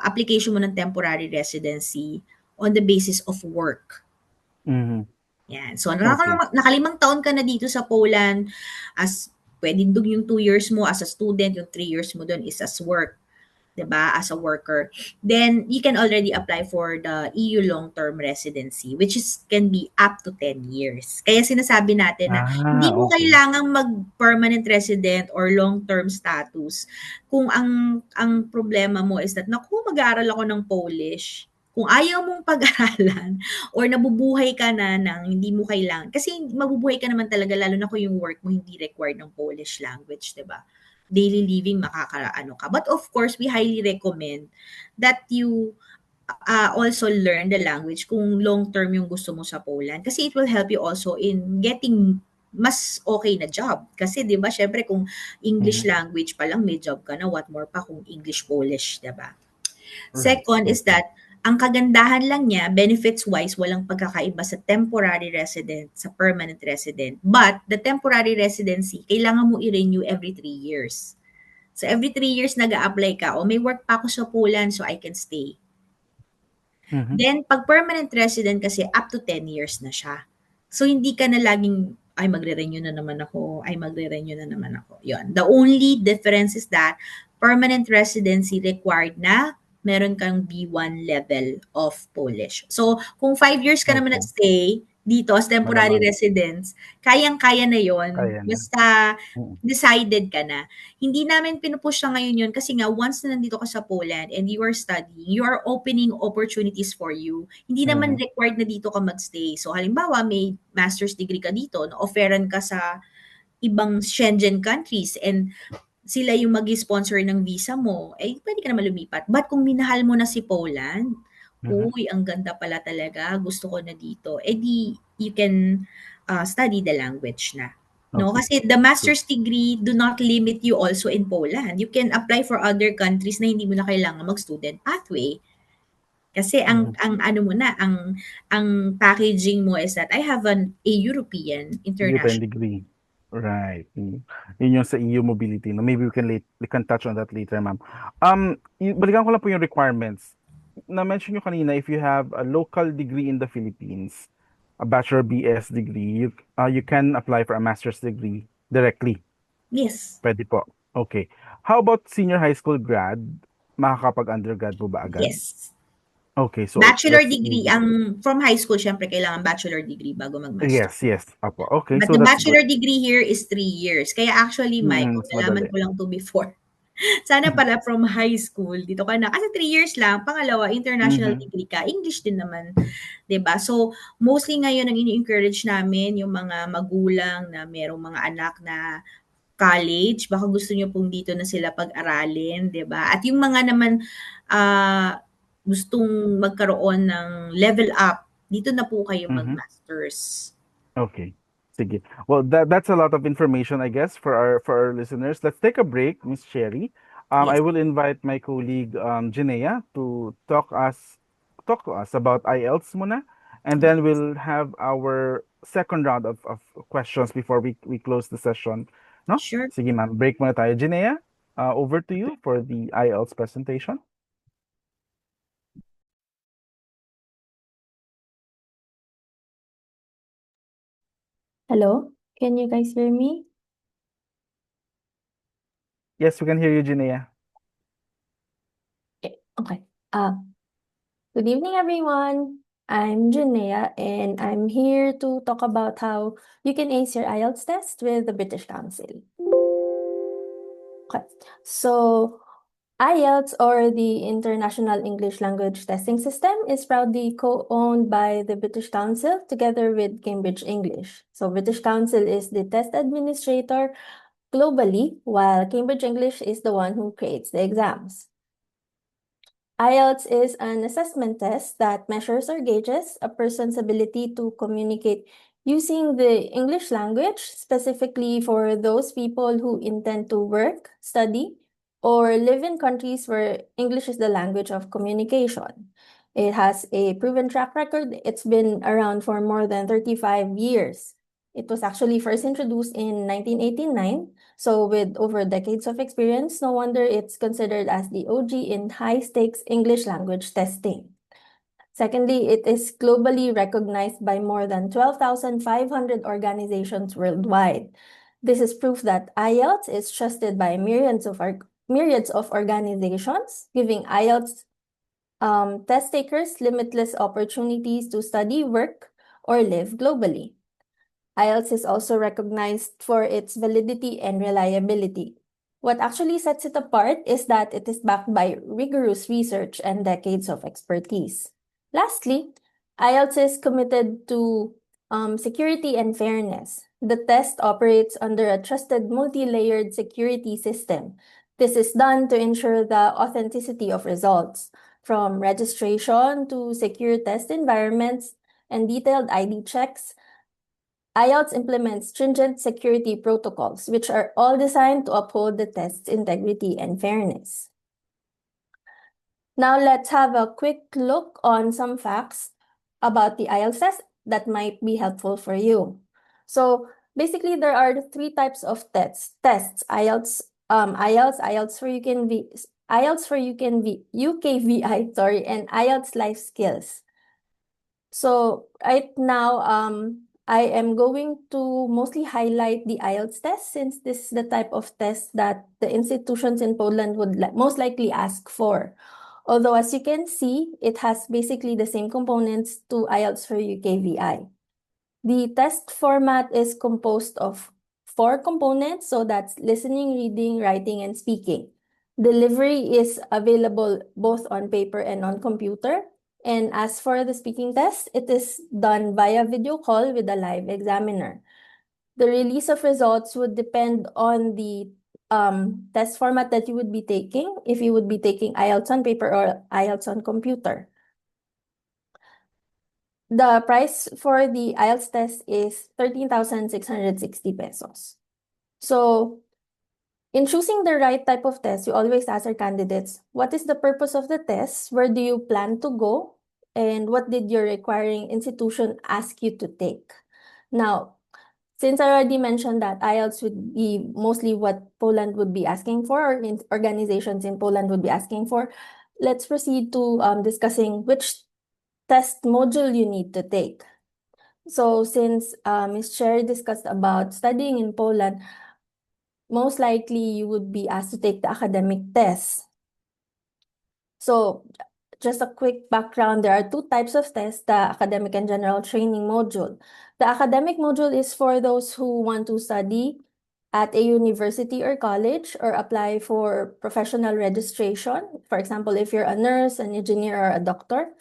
application mo ng temporary residency on the basis of work. Mhm. Yan. So, Okay. nakalimang taon ka na dito sa Poland, as pwedeng doon yung 2 years mo as a student, yung 3 years mo doon is as work, 'di ba? As a worker. Then you can already apply for the EU long-term residency, which is can be up to 10 years. Kaya sinasabi natin na hindi mo Okay. kailangang mag-permanent resident or long-term status kung ang problema mo is that, naku, mag-aaral ako ng Polish. Kung ayaw mong pag-aralan or nabubuhay ka na ng hindi mo kailangan, kasi mabubuhay ka naman talaga lalo na kung yung work mo hindi required ng Polish language, 'di ba? Daily living makakaano ka. But of course, we highly recommend that you also learn the language kung long-term yung gusto mo sa Poland, kasi it will help you also in getting mas okay na job. Kasi 'di ba, syempre kung English language pa lang may job ka na, what more pa kung English Polish, 'di ba? Second is that ang kagandahan lang niya, benefits-wise, walang pagkakaiba sa temporary resident, sa permanent resident. But the temporary residency, kailangan mo i-renew every 3 years. So every 3 years nag-a-apply ka, o may work pa ako sa Poland so I can stay. Mhm. Then pag permanent resident kasi up to 10 years na siya. So hindi ka na laging, ay magre-renew na naman ako, ay magre-renew na naman ako. Yun. The only difference is that permanent residency required na meron kang B1 level of Polish. So, kung 5 years ka naman Okay. nag-stay dito as temporary Malamang. residence, kayang-kaya na yon, Kaya na. basta Mm. decided ka na. Hindi namin pinupush na ngayon yun kasi nga once na nandito ka sa Poland and you are studying, you are opening opportunities for you. Hindi naman required na dito ka magstay. So, halimbawa, may master's degree ka dito, na-offeran ka sa ibang Schengen countries and sila yung mag-sponsor ng visa mo, eh pwede ka naman lumipat. But kung minahal mo na si Poland, uy, ang ganda pala talaga, gusto ko na dito, eh di you can study the language na. No, Okay. kasi the master's degree do not limit you also in Poland. You can apply for other countries na hindi mo na kailangan mag-student pathway. Kasi ang ano mo na, ang packaging mo is that I have a European European international. degree. Right. Yun yung sa EU mobility. No? Maybe we can touch on that later, ma'am. Balikan ko lang po yung requirements. Na-mention nyo kanina, if you have a local degree in the Philippines, a Bachelor BS degree, you can apply for a master's degree directly. Yes. Pwede po. Okay. How about senior high school grad? Makakapag-undergrad po ba agad? Yes. Okay, so Bachelor that's degree, easy. from high school, syempre kailangan bachelor degree bago mag-master. Yes. Apo. Okay, But so the that's bachelor good. degree here is 3 years. Kaya actually, Mike, Mas nalaman madali. ko lang to before. Sana pala from high school, dito ka na. Kasi 3 years lang. Pangalawa, international degree ka. English din naman. 'Di ba? So, mostly ngayon, ang ini-encourage namin, yung mga magulang na merong mga anak na college, baka gusto nyo pong dito na sila pag-aralin, 'di ba? At yung mga naman gustong magkaroon ng level up, dito na po kayo mag-masters. Okay. Sige. Well, that's a lot of information, I guess, for our listeners. Let's take a break, Miss Sherry. I Yes. will invite my colleague Jinea to talk to us about IELTS muna, and then we'll have our second round of questions before we close the session. No? Sure. Sige, ma'am. Break muna tayo. Jinea, over to you for the IELTS presentation. Hello, can you guys hear me? Yes, we can hear you, Jinea. Okay. Good evening, everyone. I'm Janea, and I'm here to talk about how you can ace your IELTS test with the British Council. Okay, so IELTS, or the International English Language Testing System, is proudly co-owned by the British Council together with Cambridge English. So British Council is the test administrator globally, while Cambridge English is the one who creates the exams. IELTS is an assessment test that measures or gauges a person's ability to communicate using the English language, specifically for those people who intend to work, study, or live in countries where English is the language of communication. It has a proven track record. It's been around for more than 35 years. It was actually first introduced in 1989. So with over decades of experience, no wonder it's considered as the OG in high-stakes English language testing. Secondly, it is globally recognized by more than 12,500 organizations worldwide. This is proof that IELTS is trusted by myriads of organizations, giving IELTS test takers limitless opportunities to study, work, or live globally. IELTS is also recognized for its validity and reliability. What actually sets it apart is that it is backed by rigorous research and decades of expertise. Lastly, IELTS is committed to security and fairness. The test operates under a trusted multi-layered security system. This is done to ensure the authenticity of results, from registration to secure test environments and detailed ID checks. IELTS implements stringent security protocols, which are all designed to uphold the test's integrity and fairness. Now let's have a quick look on some facts about the IELTS test that might be helpful for you. So basically, there are three types of tests: IELTS, IELTS for UKVI, sorry, and IELTS Life Skills. So right now, I am going to mostly highlight the IELTS test, since this is the type of test that the institutions in Poland would most likely ask for. Although, as you can see, it has basically the same components to IELTS for UKVI. The test format is composed of 4 components, so that's listening, reading, writing, and speaking. Delivery is available both on paper and on computer. And as for the speaking test, it is done via video call with a live examiner. The release of results would depend on the test format that you would be taking, if you would be taking IELTS on paper or IELTS on computer. The price for the IELTS test is 13,660 pesos. So in choosing the right type of test, you always ask our candidates, what is the purpose of the test? Where do you plan to go? And what did your requiring institution ask you to take? Now, since I already mentioned that IELTS would be mostly what Poland would be asking for, or organizations in Poland would be asking for, let's proceed to discussing which test module you need to take. So since Ms. Cherry discussed about studying in Poland, most likely you would be asked to take the academic test. So just a quick background, there are 2 types of tests: the academic and general training module. The academic module is for those who want to study at a university or college, or apply for professional registration. For example, if you're a nurse, an engineer, or a doctor.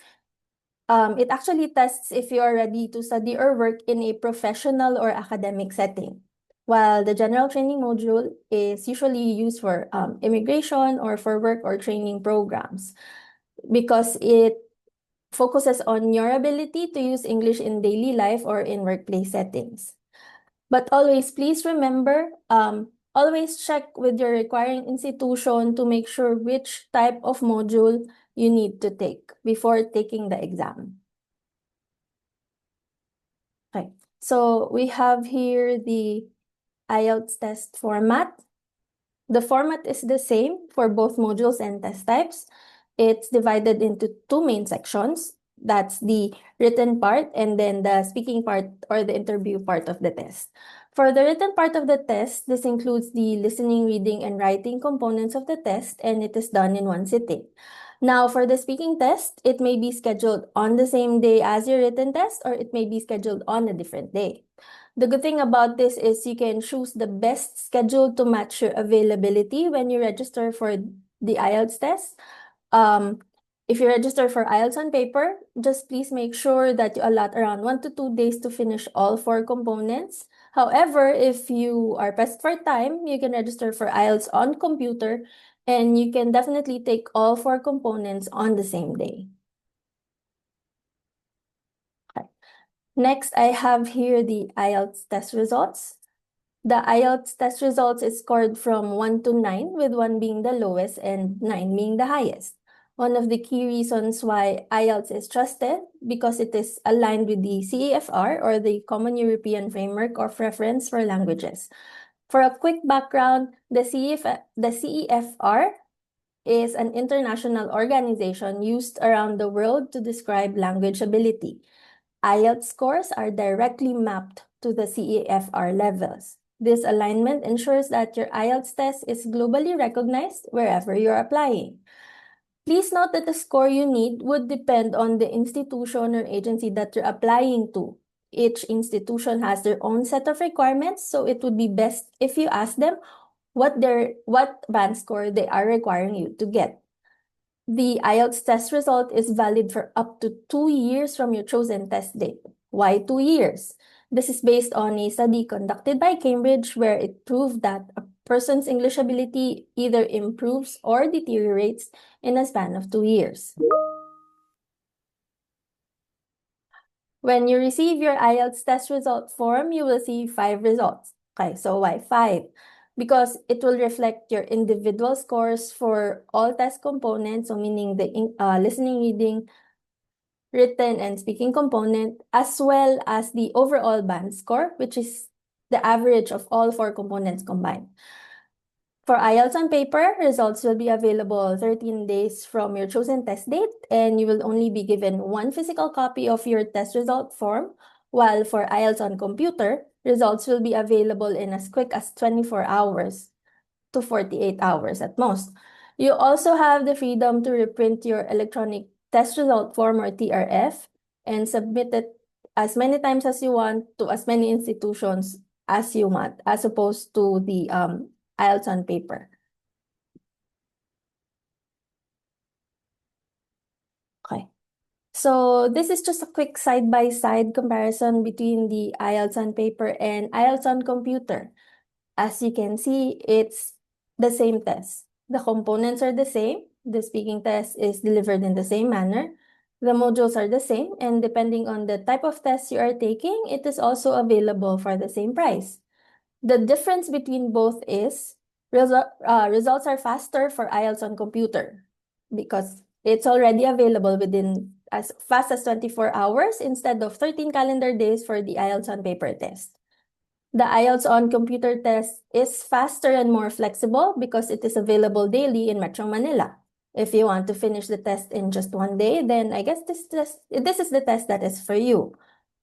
It actually tests if you are ready to study or work in a professional or academic setting, while the general training module is usually used for immigration or for work or training programs, because it focuses on your ability to use English in daily life or in workplace settings. But always, please remember, always check with your requiring institution to make sure which type of module you need to take before taking the exam. Okay, so we have here the IELTS test format. The format is the same for both modules and test types. It's divided into 2 main sections. That's the written part and then the speaking part, or the interview part of the test. For the written part of the test, this includes the listening, reading, and writing components of the test, and it is done in 1 sitting. Now, for the speaking test, it may be scheduled on the same day as your written test, or it may be scheduled on a different day. The good thing about this is you can choose the best schedule to match your availability when you register for the IELTS test. If you register for IELTS on paper, just please make sure that you allot around 1 to 2 days to finish all 4 components. However, if you are pressed for time, you can register for IELTS on computer, and you can definitely take all 4 components on the same day. Okay. Next, I have here the IELTS test results. The IELTS test results is scored from 1 to 9, with 1 being the lowest and 9 being the highest. One of the key reasons why IELTS is trusted because it is aligned with the CEFR, or the Common European Framework of Reference for Languages. For a quick background, the CEFR is an international organization used around the world to describe language ability. IELTS scores are directly mapped to the CEFR levels. This alignment ensures that your IELTS test is globally recognized wherever you're applying. Please note that the score you need would depend on the institution or agency that you're applying to. Each institution has their own set of requirements, so it would be best if you ask them what band score they are requiring you to get. The IELTS test result is valid for up to 2 years from your chosen test date. Why 2 years? This is based on a study conducted by Cambridge where it proved that a person's English ability either improves or deteriorates in a span of 2 years. When you receive your IELTS test result form, you will see 5 results. Okay, so why 5? Because it will reflect your individual scores for all test components, so meaning the listening, reading, written, and speaking component, as well as the overall band score, which is the average of all 4 components combined. For IELTS on paper, results will be available 13 days from your chosen test date, and you will only be given 1 physical copy of your test result form, while for IELTS on computer, results will be available in as quick as 24 hours to 48 hours at most. You also have the freedom to reprint your electronic test result form, or TRF, and submit it as many times as you want to as many institutions as you want, as opposed to the IELTS on paper. Okay. So this is just a quick side-by-side comparison between the IELTS on paper and IELTS on computer. As you can see, it's the same test. The components are the same. The speaking test is delivered in the same manner. The modules are the same, and depending on the type of test you are taking, it is also available for the same price. The difference between both is results are faster for IELTS on computer because it's already available within as fast as 24 hours instead of 13 calendar days for the IELTS on paper test. The IELTS on computer test is faster and more flexible because it is available daily in Metro Manila. If you want to finish the test in just 1 day, then I guess this is the test that is for you.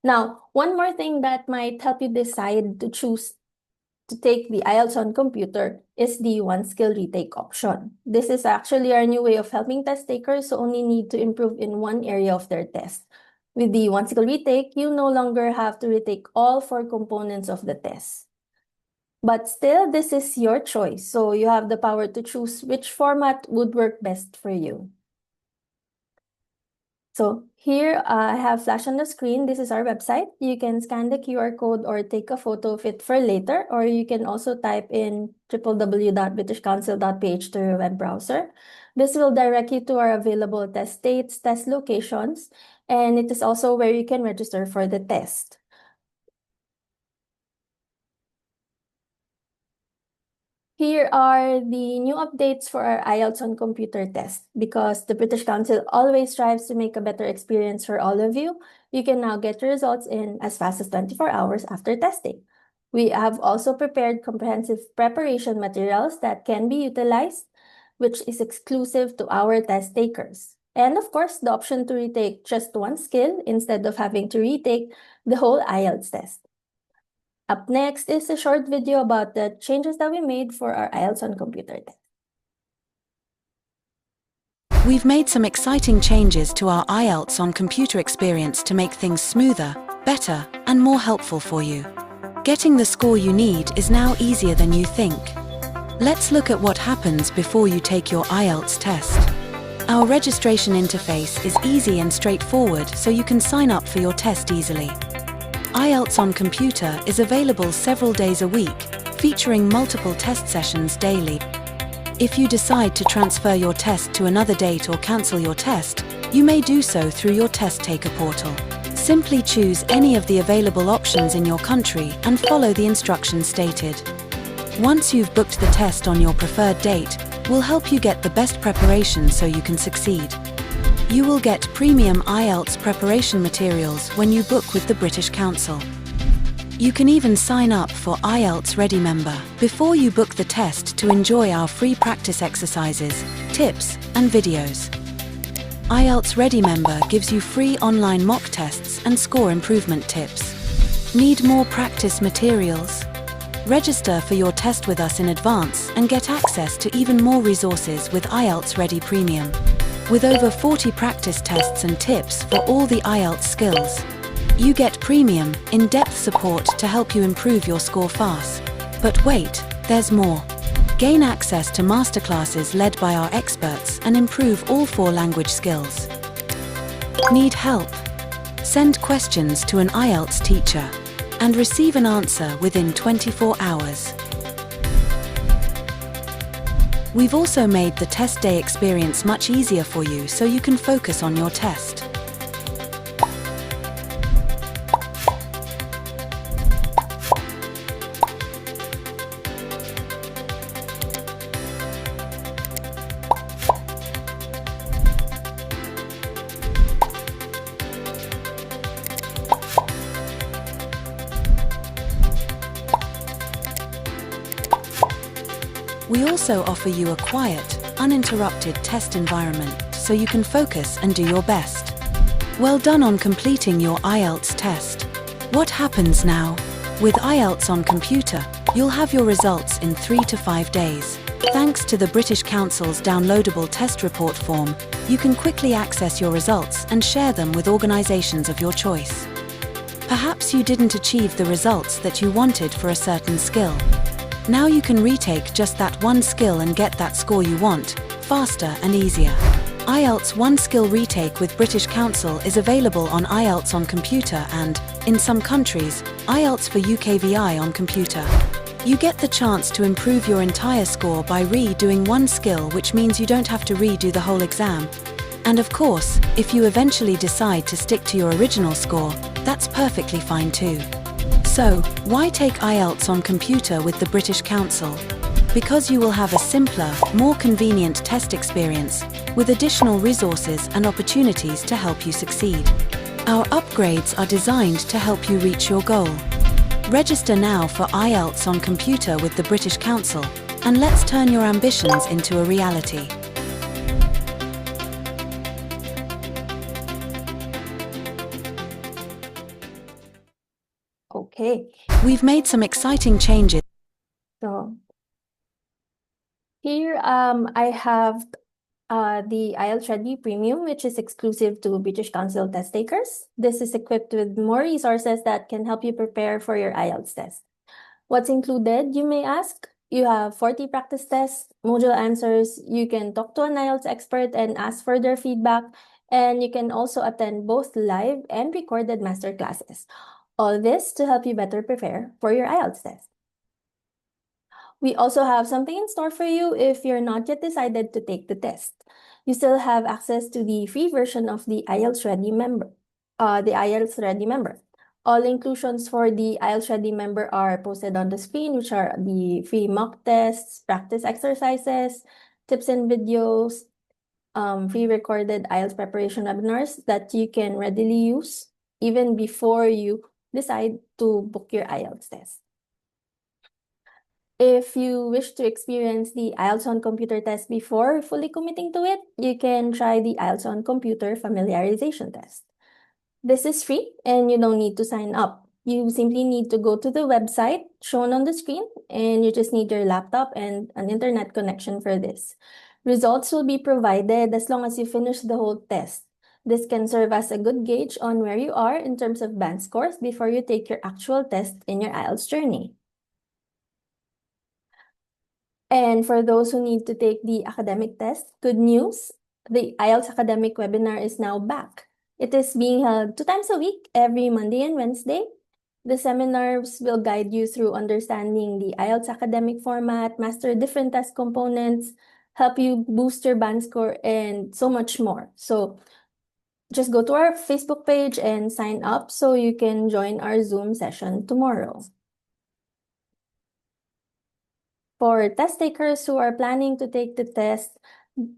Now, one more thing that might help you decide to choose to take the IELTS on computer is the one skill retake option. This is actually our new way of helping test takers who only need to improve in one area of their test. With the one skill retake, you no longer have to retake all 4 components of the test. But still, this is your choice, so you have the power to choose which format would work best for you. So here I have flashed on the screen. This is our website. You can scan the QR code or take a photo of it for later, or you can also type in www.britishcouncil.ph to your web browser. This will direct you to our available test dates, test locations, and it is also where you can register for the test. Here are the new updates for our IELTS on computer test. Because the British Council always strives to make a better experience for all of you, you can now get your results in as fast as 24 hours after testing. We have also prepared comprehensive preparation materials that can be utilized, which is exclusive to our test takers. And of course, the option to retake just one skill instead of having to retake the whole IELTS test. Up next is a short video about the changes that we made for our IELTS on computer test. We've made some exciting changes to our IELTS on computer experience to make things smoother, better, and more helpful for you. Getting the score you need is now easier than you think. Let's look at what happens before you take your IELTS test. Our registration interface is easy and straightforward, so you can sign up for your test easily. IELTS on computer is available several days a week, featuring multiple test sessions daily. If you decide to transfer your test to another date or cancel your test, you may do so through your test taker portal. Simply choose any of the available options in your country and follow the instructions stated. Once you've booked the test on your preferred date, will help you get the best preparation so you can succeed. You will get premium IELTS preparation materials when you book with the British Council. You can even sign up for IELTS Ready Member before you book the test to enjoy our free practice exercises, tips, and videos. IELTS Ready Member gives you free online mock tests and score improvement tips. Need more practice materials? Register for your test with us in advance and get access to even more resources with IELTS Ready Premium. With over 40 practice tests and tips for all the IELTS skills, you get premium, in-depth support to help you improve your score fast. But wait, there's more. Gain access to masterclasses led by our experts and improve all 4 language skills. Need help? Send questions to an IELTS teacher and receive an answer within 24 hours. We've also made the test day experience much easier for you so you can focus on your test. We also offer you a quiet, uninterrupted test environment so you can focus and do your best. Well done on completing your IELTS test. What happens now? With IELTS on computer, you'll have your results in 3 to 5 days. Thanks to the British Council's downloadable test report form, you can quickly access your results and share them with organisations of your choice. Perhaps you didn't achieve the results that you wanted for a certain skill. Now you can retake just that one skill and get that score you want, faster and easier. IELTS One Skill Retake with British Council is available on IELTS on computer and, in some countries, IELTS for UKVI on computer. You get the chance to improve your entire score by redoing one skill, which means you don't have to redo the whole exam. And of course, if you eventually decide to stick to your original score, that's perfectly fine too. So, why take IELTS on computer with the British Council? Because you will have a simpler, more convenient test experience with additional resources and opportunities to help you succeed. Our upgrades are designed to help you reach your goal. Register now for IELTS on computer with the British Council, and let's turn your ambitions into a reality. Okay, We've made some exciting changes. so here I have the IELTS Ready Premium, which is exclusive to British Council test takers. This is equipped with more resources that can help you prepare for your IELTS test. What's included, you may ask? You have 40 practice tests, module answers, you can talk to an IELTS expert and ask for their feedback, and you can also attend both live and recorded master classes. All this to help you better prepare for your IELTS test. We also have something in store for you if you're not yet decided to take the test. You still have access to the free version of the IELTS Ready Member. All inclusions for the IELTS Ready Member are posted on the screen, which are the free mock tests, practice exercises, tips and videos, free recorded IELTS preparation webinars that you can readily use even before you decide to book your IELTS test. If you wish to experience the IELTS on computer test before fully committing to it, you can try the IELTS on computer familiarization test. This is free and you don't need to sign up. You simply need to go to the website shown on the screen and you just need your laptop and an internet connection for this. Results will be provided as long as you finish the whole test. This can serve as a good gauge on where you are in terms of band scores before you take your actual test in your IELTS journey. And for those who need to take the academic test, good news, the IELTS academic webinar is now back. It is being held 2 times a week, every Monday and Wednesday. The seminars will guide you through understanding the IELTS academic format, master different test components, help you boost your band score, and so much more. So just go to our Facebook page and sign up so you can join our Zoom session tomorrow. For test takers who are planning to take the test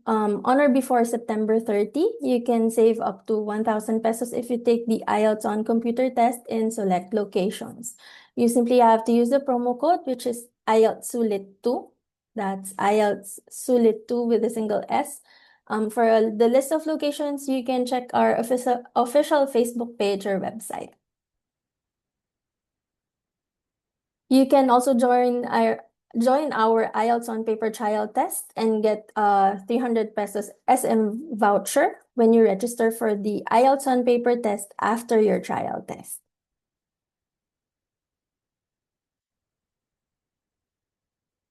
on or before September 30, you can save up to 1,000 pesos if you take the IELTS on computer test in select locations. You simply have to use the promo code, which is IELTS Sulit2. That's IELTS Sulit2 with a single S. For the list of locations, you can check our official Facebook page or website. You can also join our IELTS on paper trial test and get 300 pesos SM voucher when you register for the IELTS on paper test after your trial test.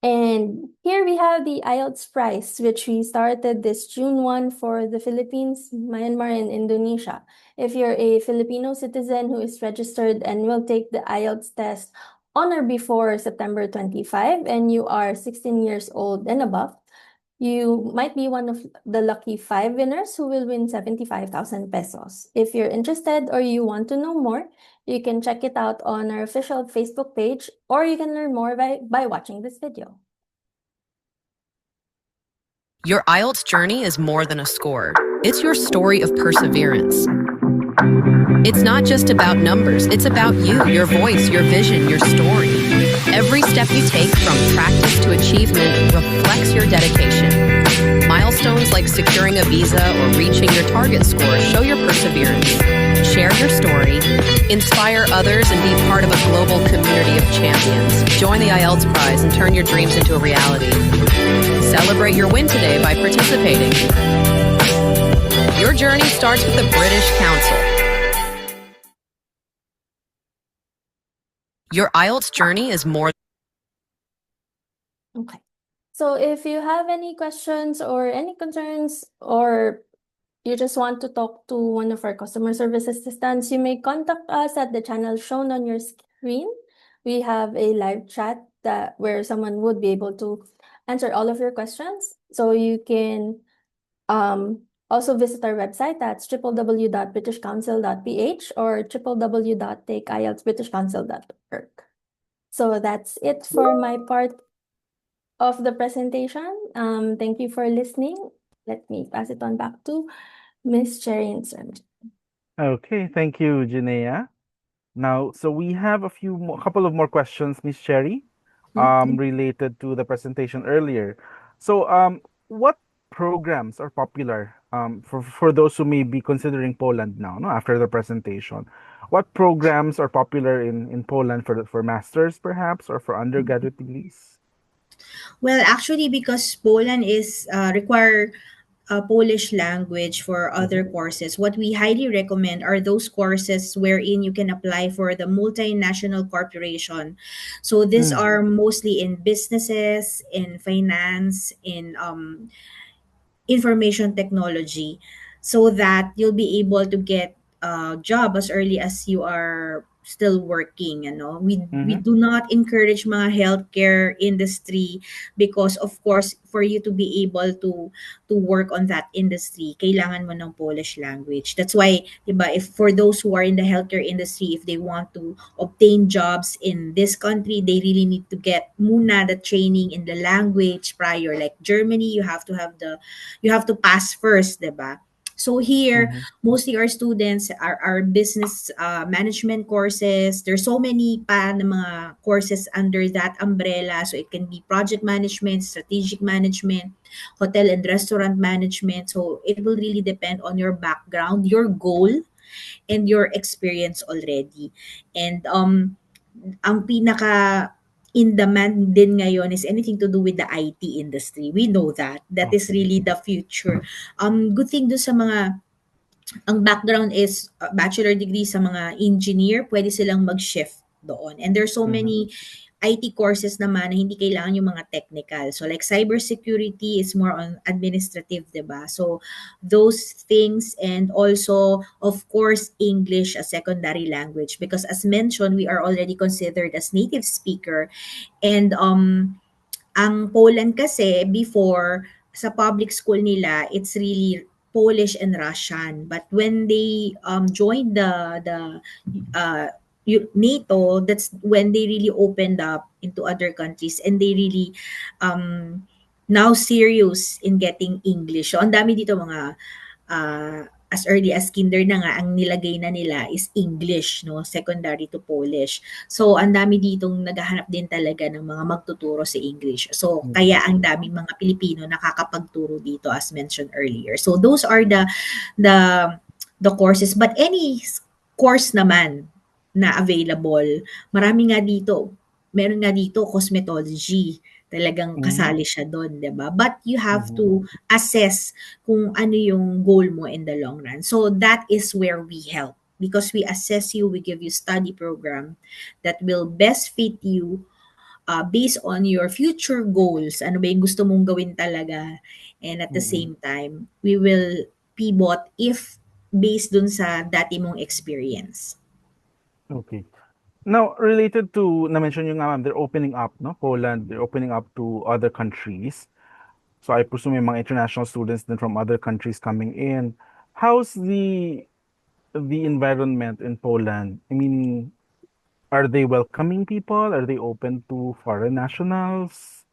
And here we have the IELTS prize, which we started this June 1 for the Philippines, Myanmar, and Indonesia. If you're a Filipino citizen who is registered and will take the IELTS test on or before September 25 and you are 16 years old and above, you might be one of the lucky 5 winners who will win 75,000 pesos. If you're interested or you want to know more, you can check it out on our official Facebook page, or you can learn more by watching this video. Your IELTS journey is more than a score. It's your story of perseverance. It's not just about numbers, it's about you, your voice, your vision, your story. Every step you take from practice to achievement reflects your dedication. Milestones like securing a visa or reaching your target score show your perseverance. Share your story, inspire others, and be part of a global community of champions. Join the IELTS Prize and turn your dreams into a reality. Celebrate your win today by participating. Your journey starts with the British Council. Your IELTS journey is more. Okay. So if you have any questions or any concerns, or you just want to talk to one of our customer service assistants, you may contact us at the channel shown on your screen. We have a live chat where someone would be able to answer all of your questions. So you can also visit our website. That's www.britishcouncil.ph or www.takeieltsbritishcouncil.org. So that's it for my part of the presentation. Thank you for listening. Let me pass it on back to Miss Cherry and Sir. Okay, thank you, Jinea. Now, so we have a couple of more questions, Miss Cherry, related to the presentation earlier. So, what programs are popular for those who may be considering Poland now, no, after the presentation? What programs are popular in Poland for masters, perhaps, or for undergraduate degrees? Well, actually, because Poland is require Polish language for other courses, what we highly recommend are those courses wherein you can apply for the multinational corporation. So these are mostly in businesses, in finance, in information technology, so that you'll be able to get a job as early as you are still working. We do not encourage mga healthcare industry, because of course for you to be able to work on that industry, kailangan mo ng Polish language. That's why, diba, if for those who are in the healthcare industry, if they want to obtain jobs in this country, they really need to get muna the training in the language prior. Like Germany, you have to pass first, diba? So here, mostly our students are business management courses. There's so many pa na mga courses under that umbrella. So it can be project management, strategic management, hotel and restaurant management. So it will really depend on your background, your goal, and your experience already. And ang pinaka in demand din ngayon is anything to do with the IT industry. We know that. That is really the future. Good thing do sa mga, ang background is bachelor degree sa mga engineer, pwede silang mag-shift doon. And there's so many IT courses naman na hindi kailangan yung mga technical. So like cybersecurity is more on administrative, diba? So those things, and also of course English as secondary language, because as mentioned, we are already considered as native speaker. And ang Poland kasi before sa public school nila, it's really Polish and Russian. But when they joined the NATO, that's when they really opened up into other countries and they really now serious in getting English. So ang dami dito mga as early as kinder na nga, ang nilagay na nila is English, no? Secondary to Polish. So, ang dami ditong naghahanap din talaga ng mga magtuturo sa English. So, kaya ang daming mga Pilipino nakakapagturo dito as mentioned earlier. So, those are the courses. But any course naman na available, marami nga dito. Meron nga dito cosmetology. Talagang kasali siya doon, 'di ba? But you have to assess kung ano yung goal mo in the long run. So that is where we help because we assess you, we give you study program that will best fit you based on your future goals. Ano ba yung gusto mong gawin talaga? And at the same time, we will pivot if based dun sa dati mong experience. Okay. Now, related to, na-mention nyo nga ma'am, they're opening up, no? Poland, they're opening up to other countries. So I presume yung mga international students then from other countries coming in. How's the environment in Poland? I mean, are they welcoming people? Are they open to foreign nationals?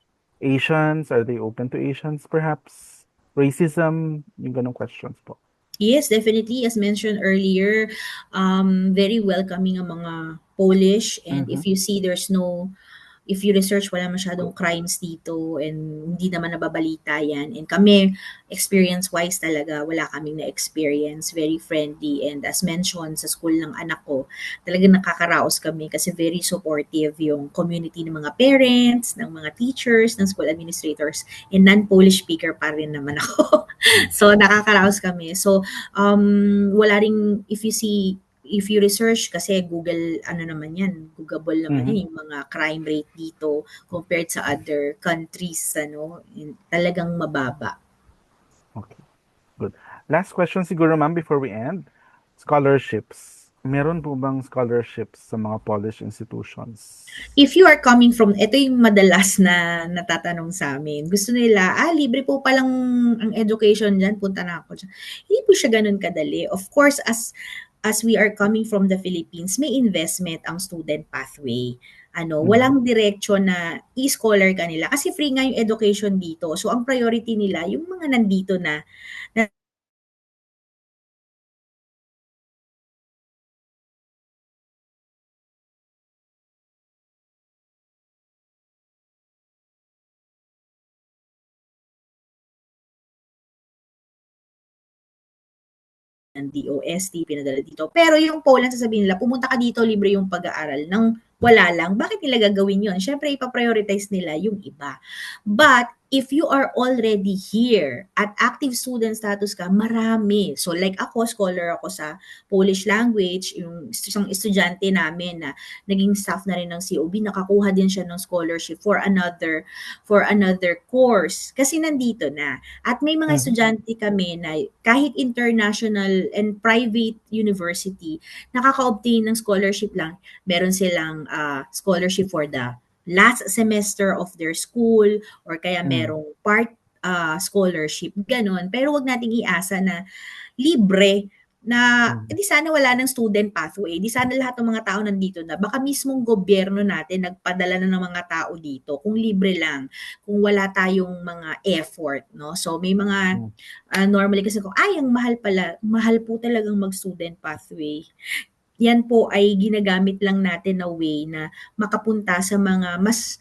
Asians? Are they open to Asians perhaps? Racism? Yung ganong questions po. Yes, definitely. As mentioned earlier, very welcoming ang mga Polish. And if you see if you research, wala masyadong crimes dito and hindi naman nababalita yan. And kami, experience-wise talaga, wala kaming na-experience. Very friendly. And as mentioned, sa school ng anak ko, talagang nakakaraos kami kasi very supportive yung community ng mga parents, ng mga teachers, ng school administrators, and non-Polish speaker pa rin naman ako. So, nakakaraos kami. So, wala ring, if you research, kasi Google, Googleable naman yan, yung mga crime rate dito compared sa other countries, talagang mababa. Okay, good. Last question siguro ma'am before we end. Scholarships. Meron po bang scholarships sa mga Polish institutions? If you are coming from, ito yung madalas na natatanong sa amin. Gusto nila, libre po palang ang education dyan, punta na ako dyan. Hindi po siya ganun kadali. Of course, as we are coming from the Philippines, may investment ang student pathway. Walang direksyon na i-scholar ka nila kasi free nga yung education dito. So, ang priority nila, yung mga nandito na ng DOST, pinadala dito. Pero yung Poland, sasabihin nila, pumunta ka dito, libre yung pag-aaral. Nang wala lang, bakit nila gagawin yun? Siyempre, ipaprioritize nila yung iba. But, if you are already here at active student status ka, marami. So like ako, scholar ako sa Polish language, yung isang estudyante namin na naging staff na rin ng COB, nakakuha din siya ng scholarship for another course kasi nandito na. At may mga estudyante kami na kahit international and private university, nakaka-obtain ng scholarship lang. Meron silang scholarship for the last semester of their school or kaya merong part scholarship, ganon. Pero wag nating iasa na libre na di sana wala ng student pathway. Di sana lahat ng mga tao nandito na. Baka mismong gobyerno natin nagpadala na ng mga tao dito kung libre lang, kung wala tayong mga effort, no? So may mga normally kasi ang mahal po talagang mag-student pathway. Yan po ay ginagamit lang natin na way na makapunta sa mga mas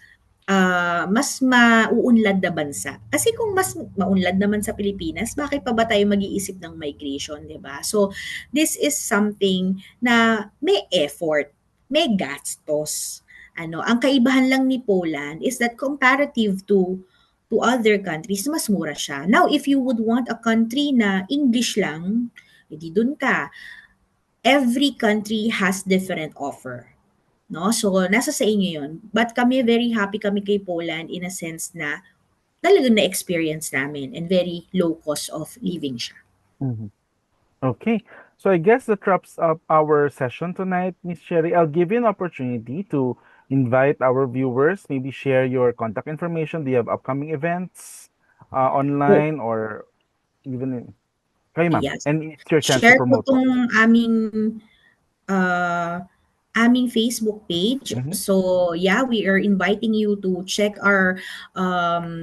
mauunlad na bansa. Kasi kung mas maunlad naman sa Pilipinas, bakit pa ba tayo mag-iisip ng migration, di ba? So, this is something na may effort, may gastos. Ang kaibahan lang ni Poland is that comparative to other countries, mas mura siya. Now, if you would want a country na English lang, edi dun ka. Every country has different offer. No? So, nasa sa inyo yun. But kami, very happy kami kay Poland in a sense na talagang na-experience namin and very low cost of living siya. Okay. So, I guess that wraps up our session tonight, Ms. Sherry. I'll give you an opportunity to invite our viewers, maybe share your contact information. Do you have upcoming events online or even kayo, ma'am. Yes. And it's your chance Share to promote. ko itong aming aming Facebook page. So yeah, we are inviting you to check our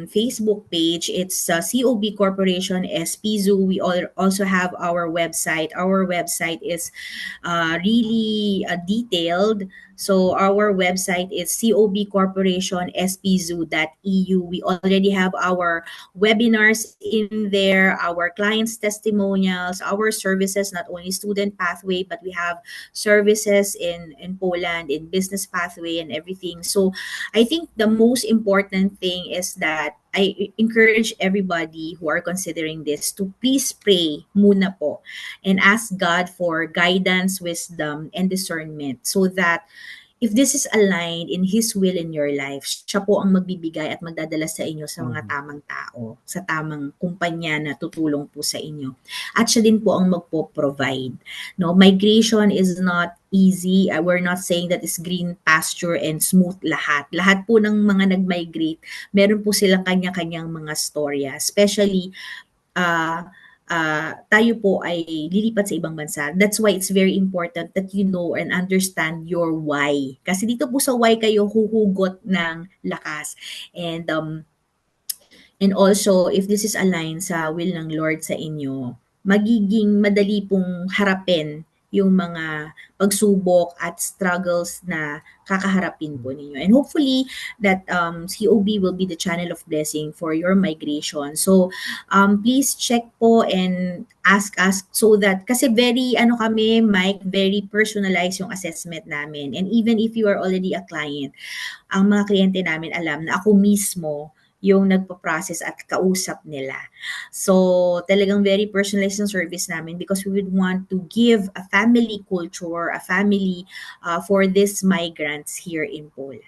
Facebook page. It's COB Corporation SPZoo. We also have our website. Our website is really detailed. So our website is cobcorporationspzoo.eu. We already have our webinars in there, our clients' testimonials, our services, not only student pathway, but we have services in Poland, in business pathway and everything. So I think the most important thing is that I encourage everybody who are considering this to please pray muna po and ask God for guidance, wisdom, and discernment so that if this is aligned in His will in your life, siya po ang magbibigay at magdadala sa inyo sa mga tamang tao, sa tamang kumpanya na tutulong po sa inyo. At siya din po ang magpo-provide. No, migration is not easy. We're not saying that it's green pasture and smooth lahat. Lahat po ng mga nag-migrate, meron po silang kanya-kanyang mga storya. Especially, tayo po ay lilipat sa ibang bansa. That's why it's very important that you know and understand your why. Kasi dito po sa why kayo huhugot ng lakas. And also, if this is aligned sa will ng Lord sa inyo, magiging madali pong harapin yung mga pagsubok at struggles na kakaharapin po ninyo. And hopefully that COB will be the channel of blessing for your migration. So please check po and ask us so that, kasi very kami, Mike, very personalized yung assessment namin. And even if you are already a client, ang mga kliyente namin alam na ako mismo yung nagpa-process at kausap nila. So, talagang very personalized yung service namin because we would want to give a family culture, a family for these migrants here in Poland.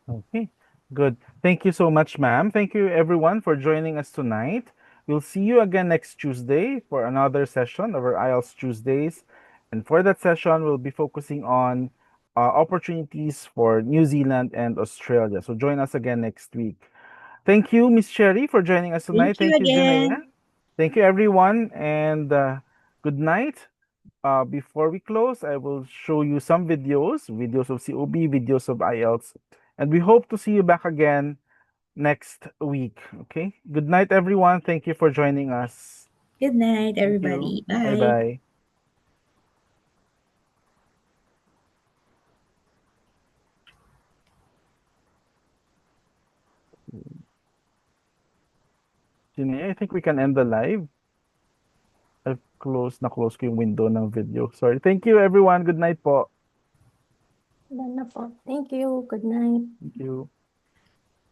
Okay, good. Thank you so much, ma'am. Thank you, everyone, for joining us tonight. We'll see you again next Tuesday for another session of our IELTS Tuesdays. And for that session, we'll be focusing on opportunities for New Zealand and Australia. So join us again next week. Thank you, Miss Sherry, for joining us tonight. Thank you again. Janea. Thank you, everyone, and good night. Before we close, I will show you some videos of COB, videos of IELTS, and we hope to see you back again next week. Okay? Good night, everyone. Thank you for joining us. Good night, everybody. Bye. Bye-bye. Janea, I think we can end the live. I've close ko yung window ng video. Sorry. Thank you, everyone. Good night po. Wala na po. Thank you. Good night. Thank you.